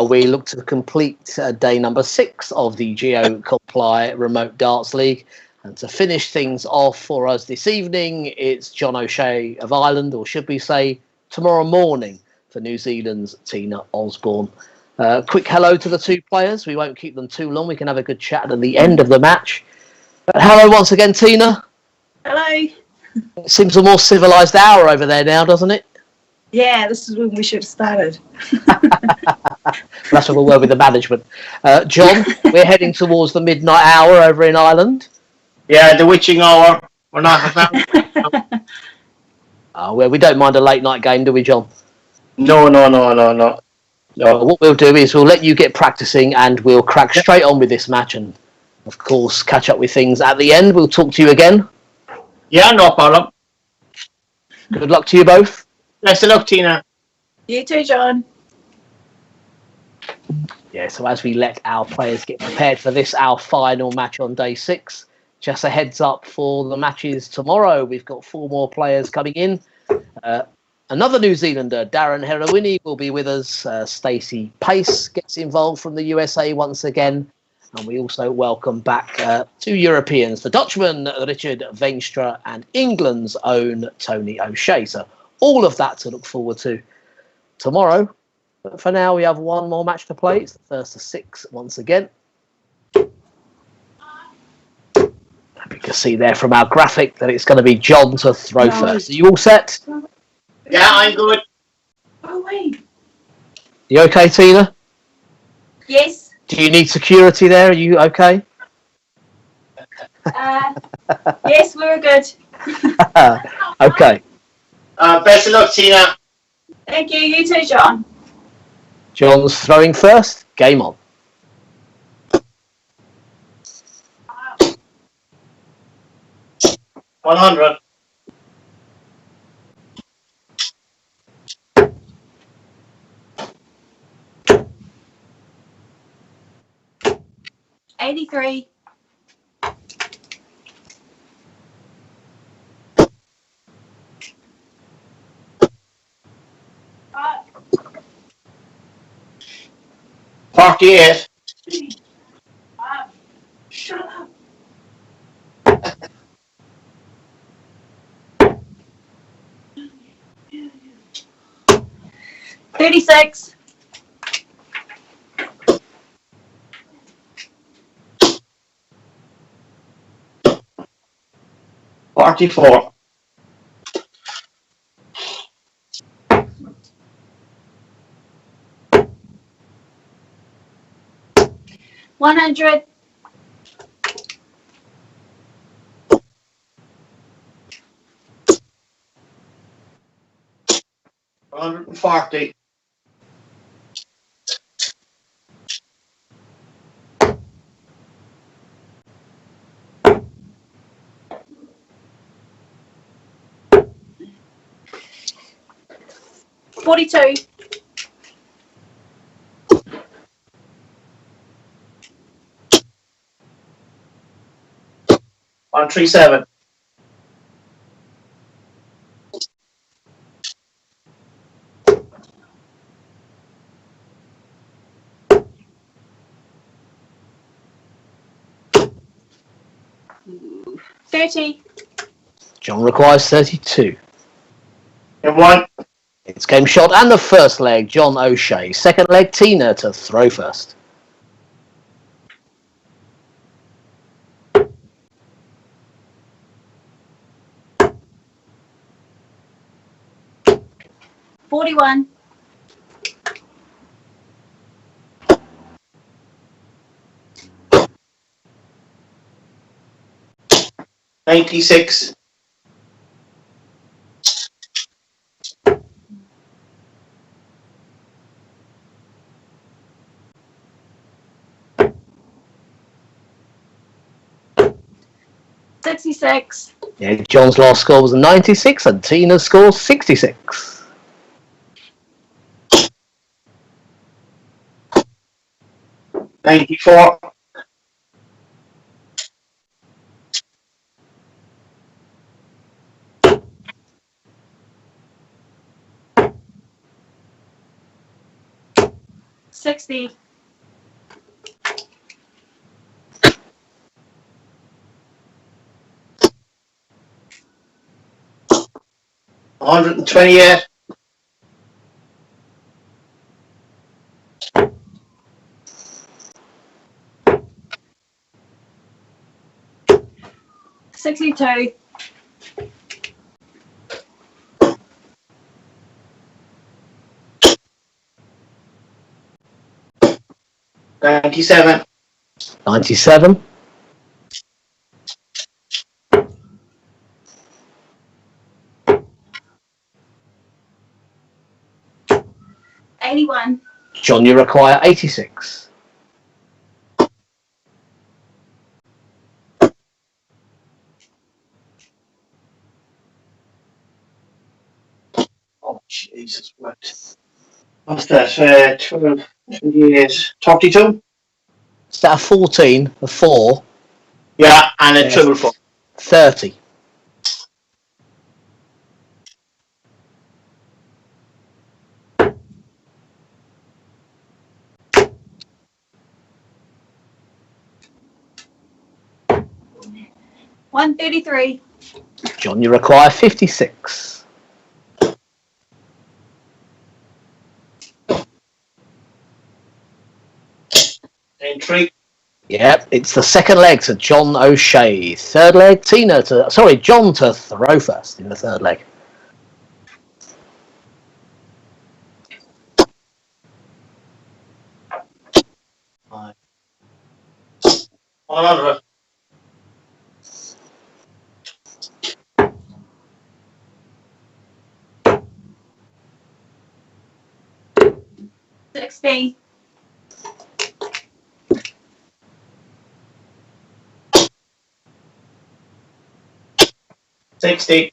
we look to complete day number 6 of the Geo Comply Remote Darts League. And to finish things off for us this evening, it's John O'Shea of Ireland, or should we say tomorrow morning for New Zealand's Tina Osborne. Quick hello to the two players. We won't keep them too long. We can have a good chat at the end of the match. But hello once again, Tina. Hello. It seems a more civilised hour over there now, doesn't it? Yeah, this is when we should have started. That's what we'll work with the management. John, we're heading towards the midnight hour over in Ireland. Yeah, the witching hour. We're not Well, we don't mind a late night game, do we, John? No. What we'll do is we'll let you get practicing and we'll crack straight on with this match and, of course, catch up with things at the end. We'll talk to you again. Yeah, no problem. Good luck to you both. Best of luck, Tina. You too, John. Yeah, so as we let our players get prepared for this, our final match on day 6, just a heads up for the matches tomorrow. We've got 4 more players coming in. Another New Zealander, Darren Heroini, will be with us. Stacey Pace gets involved from the USA once again. And we also welcome back 2 Europeans, the Dutchman, Richard Veenstra, and England's own Tony O'Shea. So all of that to look forward to tomorrow. But for now, we have 1 more match to play. It's the first of 6 once again. You can see there from our graphic that it's going to be John to throw first. Are you all set? Yeah, I'm good. Oh, wait. You okay, Tina? Yes. Do you need security there? Are you okay? Yes, we're good. Okay. Best of luck, Tina. Thank you. You too, John. John's throwing first. Game on. $100. $83. $48. Shut up. $36. $44. $100. $140. $42. $137. $30. John requires 32. And 1. It's game shot and the first leg, John O'Shea. Second leg, Tina to throw first. $41. $96. $66. Yeah, John's last score was 96 and Tina's score 66. $94. 60. 128. 62. 97. 97. 81. John, you require 86. Oh, Jesus, what? What's that? 12, 28, 32? Is that a 14, a 4? Yeah, and a Yes. triple 4. 30. 133. John, you require 56. Entry. Yep, it's the second leg to John O'Shea. Third leg, John to throw first in the third leg. Fine. 100. 60. 60.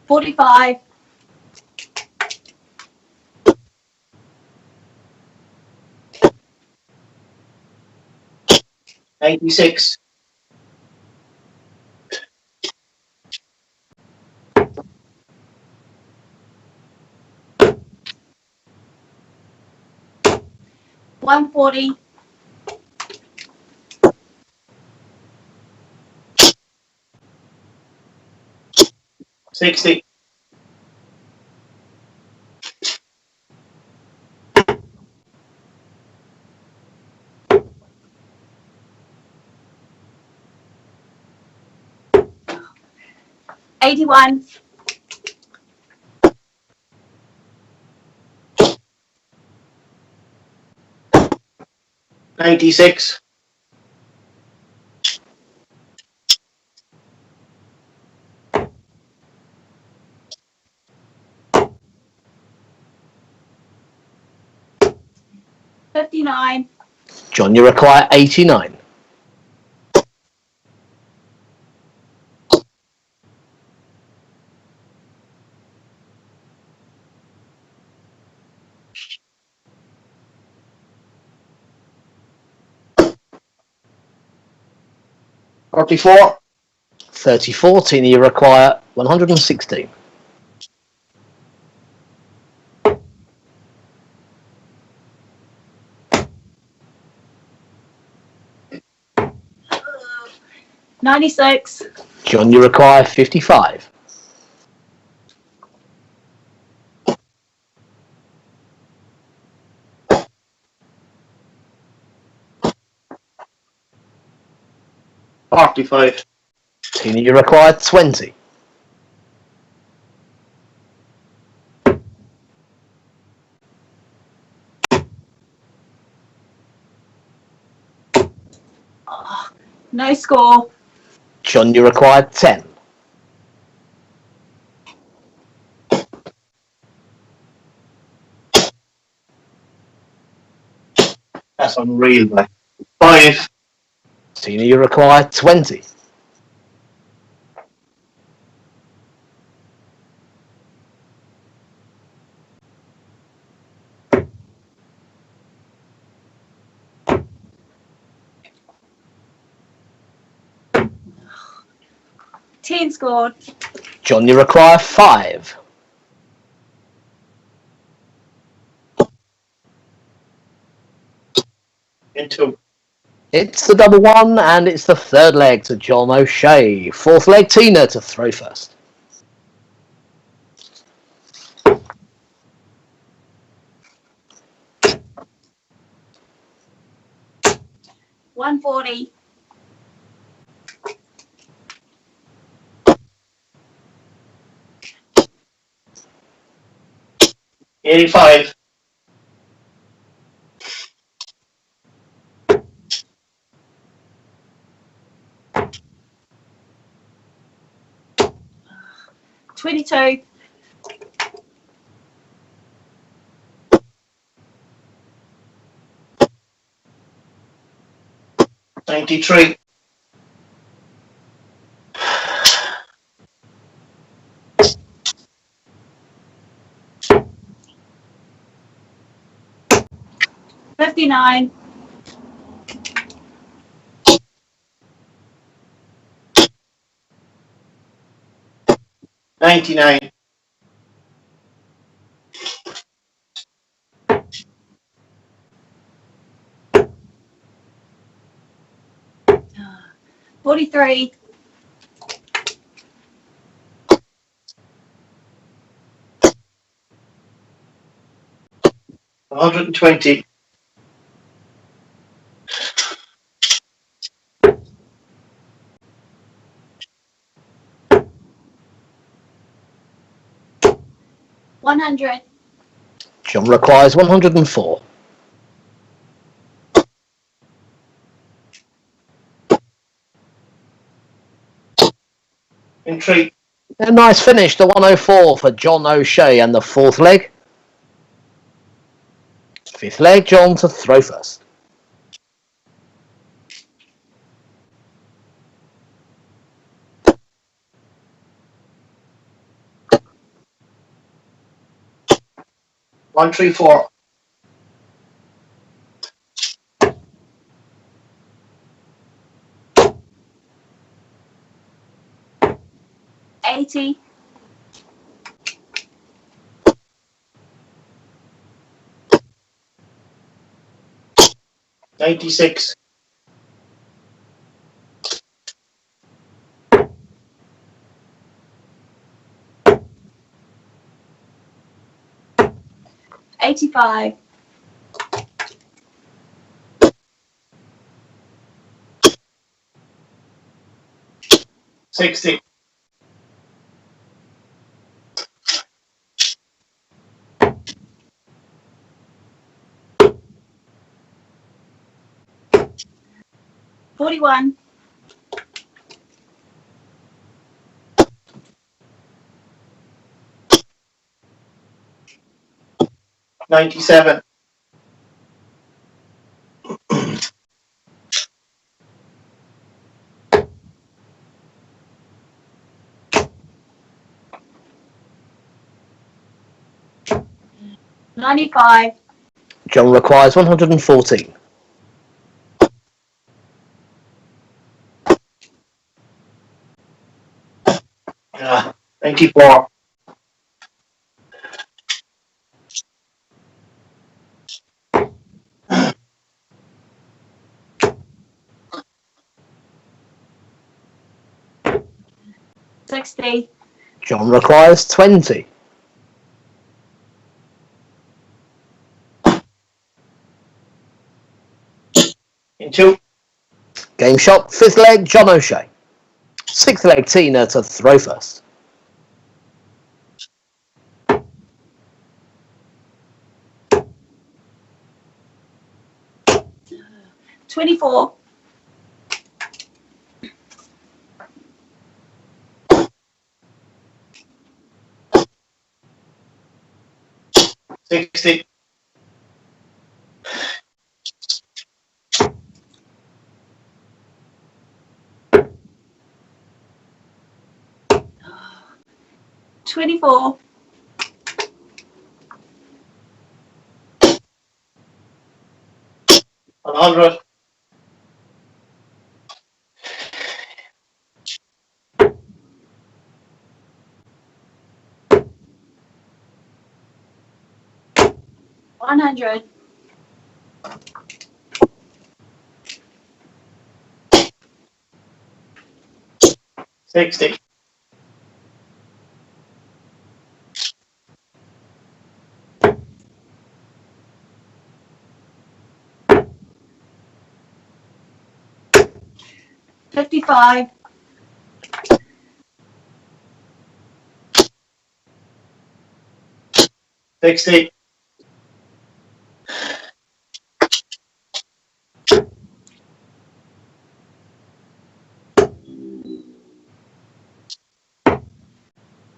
45. 96. 140. 60. 81. 96. 59. John, you require 89. 34. 34. Tina, you require 116. 96. John, you require 55. 45. Tina, you require 20. No score. John, you require 10. 5. That's unreal, man. 5. Tina, you require 20. 10 scored. John, you require 5. In 2. It's the double one, and it's the third leg to John O'Shea. Fourth leg, Tina to throw first. $140. 85. 22. 93. 59. 99. 43. 120. 100. John requires 104. In 3. A nice finish, the 104 for John O'Shea, and the fourth leg. Fifth leg, John to throw first. One, 3, 4. 80. 96. 85. 60. 41. 97. 95. John requires 114. Ah, 94. 60. John requires 20. In 2. Game shot, fifth leg, John O'Shea. Sixth leg, Tina to throw first. $24. 60. 24. 100. 100. 60. 55. 60.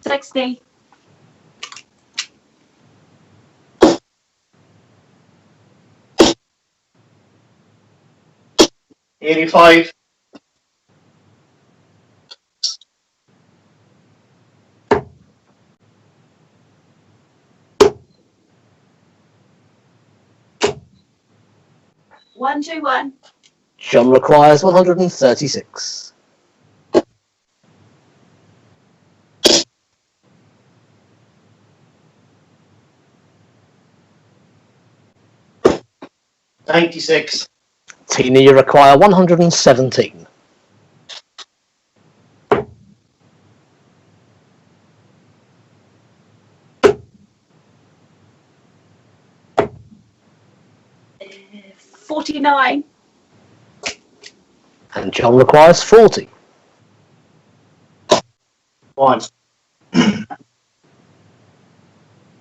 60. 85. 121. John requires 136. 96. Tina, you require 117. 49. And John requires 40. 1.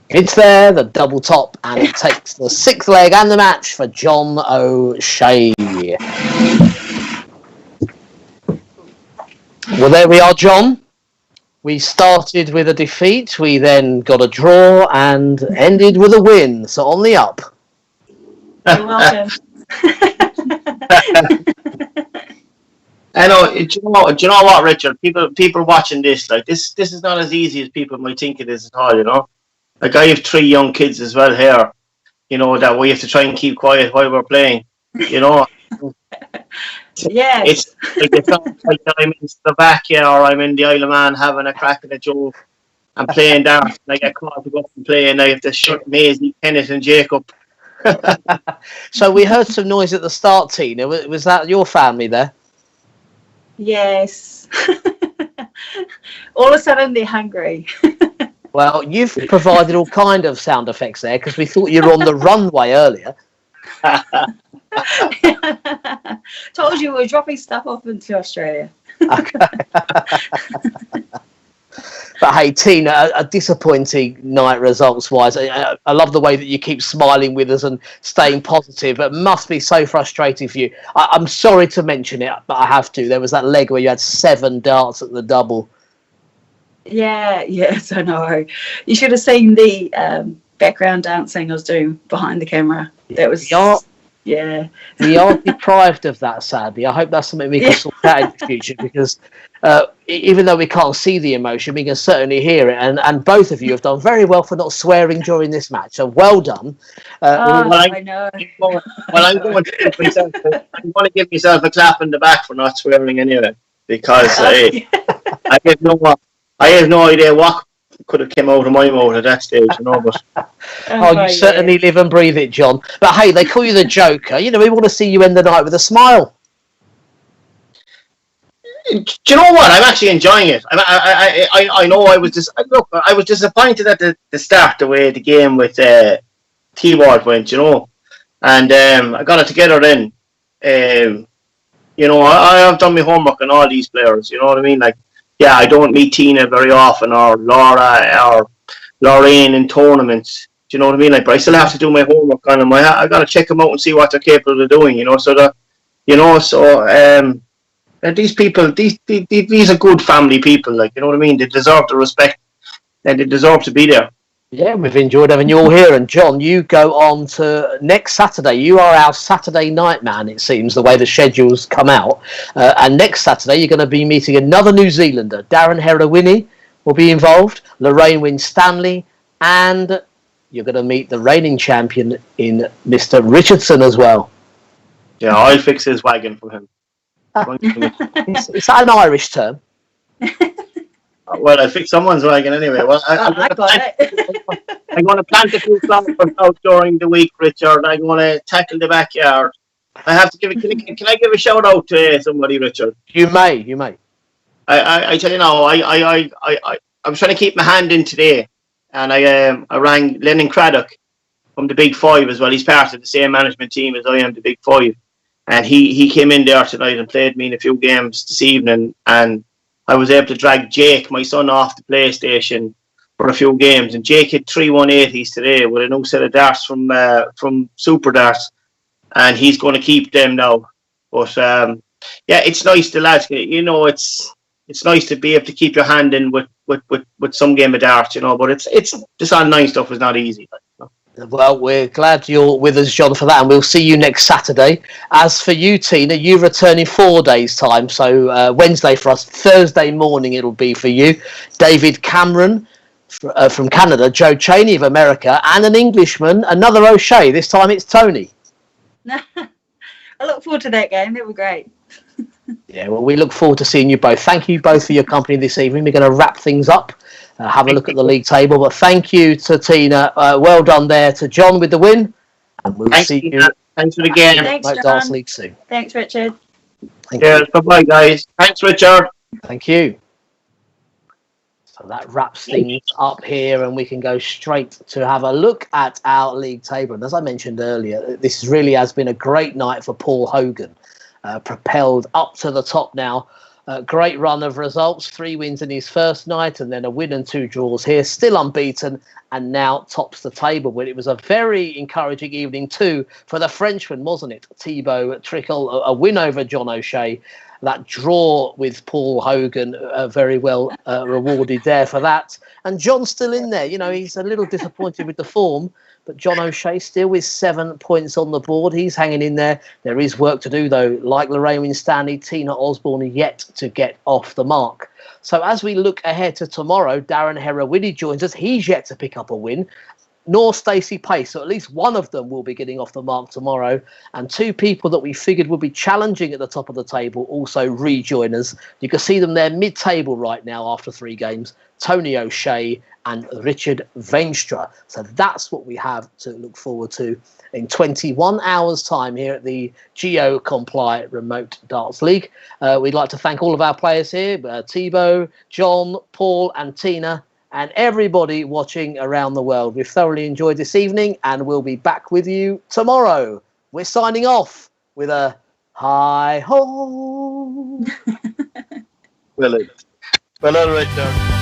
It's there, the double top, and it takes the 6th leg and the match for John O'Shea. Well, there we are, John. We started with a defeat, we then got a draw, and ended with a win. So on the up. You're welcome. I know. Do you know what, Richard? People watching this, like this is not as easy as people might think it is at all. You know, like I have 3 young kids as well here. You know that we have to try and keep quiet while we're playing. You know. Yeah. It's like it's not like I'm in Slovakia or I'm in the Isle of Man having a crack at a joke and playing darts. And I get called to go up and play, and I have to shut Maisie, Kenneth, and Jacob. So we heard some noise at the start, Tina. Was that your family there? Yes. All of a sudden they're hungry. Well, you've provided all kind of sound effects there because we thought you were on the runway earlier. Told you we were dropping stuff off into Australia. Okay. But hey, Tina, a disappointing night results-wise. I love the way that you keep smiling with us and staying positive. It must be so frustrating for you. I'm sorry to mention it, but I have to. There was that leg where you had 7 darts at the double. Yeah, yes, I know. You should have seen the background dancing I was doing behind the camera. That was, yeah. We are deprived of that, sadly. I hope that's something we can sort out in the future because even though we can't see the emotion, we can certainly hear it. And both of you have done very well for not swearing during this match. So well done. I know. Well, I'm going to give myself a clap in the back for not swearing anyway because I have no idea what could have come out of my mouth at that stage, you know. But you certainly live and breathe it, John. But hey, they call you the Joker. You know, we want to see you end the night with a smile. do you know what? I'm actually enjoying it. I know I was I was disappointed at the start the way the game with Thibault went, you know, and I got it together then. You know, I have done my homework on all these players. You know what I mean? Like, yeah, I don't meet Tina very often, or Laura, or Lorraine in tournaments. Do you know what I mean? Like, but I still have to do my homework on them. I got to check them out and see what they're capable of doing. You know, these people, these are good family people. Like, you know what I mean? They deserve the respect, and they deserve to be there. Yeah, we've enjoyed having you all here. And John, you go on to next Saturday. You are our Saturday night man, it seems, the way the schedules come out. And next Saturday, you're going to be meeting another New Zealander. Darren Herawini will be involved, Lorraine Winstanley, and you're going to meet the reigning champion in Mr. Richardson as well. Yeah, I'll fix his wagon for him. Is that an Irish term? Well, I fixed someone's wagon anyway. Well, I got it. I'm going to plant a few flowers out during the week, Richard. I'm going to tackle the backyard. I have to give it. Can I give a shout out to somebody, Richard? You may. I tell you now, I was trying to keep my hand in today, and I rang Lennon Craddock from the Big Five as well. He's part of the same management team as I am, the Big Five, and he came in there tonight and played me in a few games this evening, and I was able to drag Jake, my son, off the PlayStation for a few games, and Jake hit 3 180s today with a new set of darts from Super Darts, and he's going to keep them now. But yeah, it's nice, the lads. You know, it's nice to be able to keep your hand in with some game of darts, you know. But it's this online stuff is not easy. You know? Well, we're glad you're with us, John, for that, and we'll see you next Saturday. As for you, Tina, you return in 4 days' time, so Wednesday for us, Thursday morning it'll be for you. David Cameron from Canada, Joe Cheney of America, and an Englishman, another O'Shea. This time it's Tony. I look forward to that game. It was great. Yeah, well, we look forward to seeing you both. Thank you both for your company this evening. We're going to wrap things up. Have a look at the league table. But thank you to Tina. Well done there to John with the win. And we'll see you. Thanks for the game. Thanks, Remote John. Darts League soon. Thanks, Richard. Thank Cheers. you. Bye-bye, guys. Thanks, Richard. Thank you. So that wraps things up here, and we can go straight to have a look at our league table. And as I mentioned earlier, this really has been a great night for Paul Hogan. Propelled up to the top now. Great run of results, 3 wins in his first night and then a win and 2 draws here, still unbeaten and now tops the table. But it was a very encouraging evening too for the Frenchman, wasn't it? Thibault, Tricole, a win over John O'Shea. That draw with Paul Hogan, very well rewarded there for that. And John's still in there. You know, he's a little disappointed with the form, but John O'Shea still with 7 points on the board. He's hanging in there. There is work to do, though. Like Lorraine Winstanley, Tina Osborne yet to get off the mark. So as we look ahead to tomorrow, Darren Herrawiddy joins us. He's yet to pick up a win. Nor Stacey Pace, so at least one of them will be getting off the mark tomorrow. And 2 people that we figured would be challenging at the top of the table also rejoin us. You can see them there mid-table right now after 3 games. Tony O'Shea and Richard Veenstra. So that's what we have to look forward to in 21 hours' time here at the Geo Comply Remote Darts League. We'd like to thank all of our players here, Thibault, John, Paul and Tina, and everybody watching around the world. We've thoroughly enjoyed this evening and we'll be back with you tomorrow. We're signing off with a hi-ho. Well done, Richard.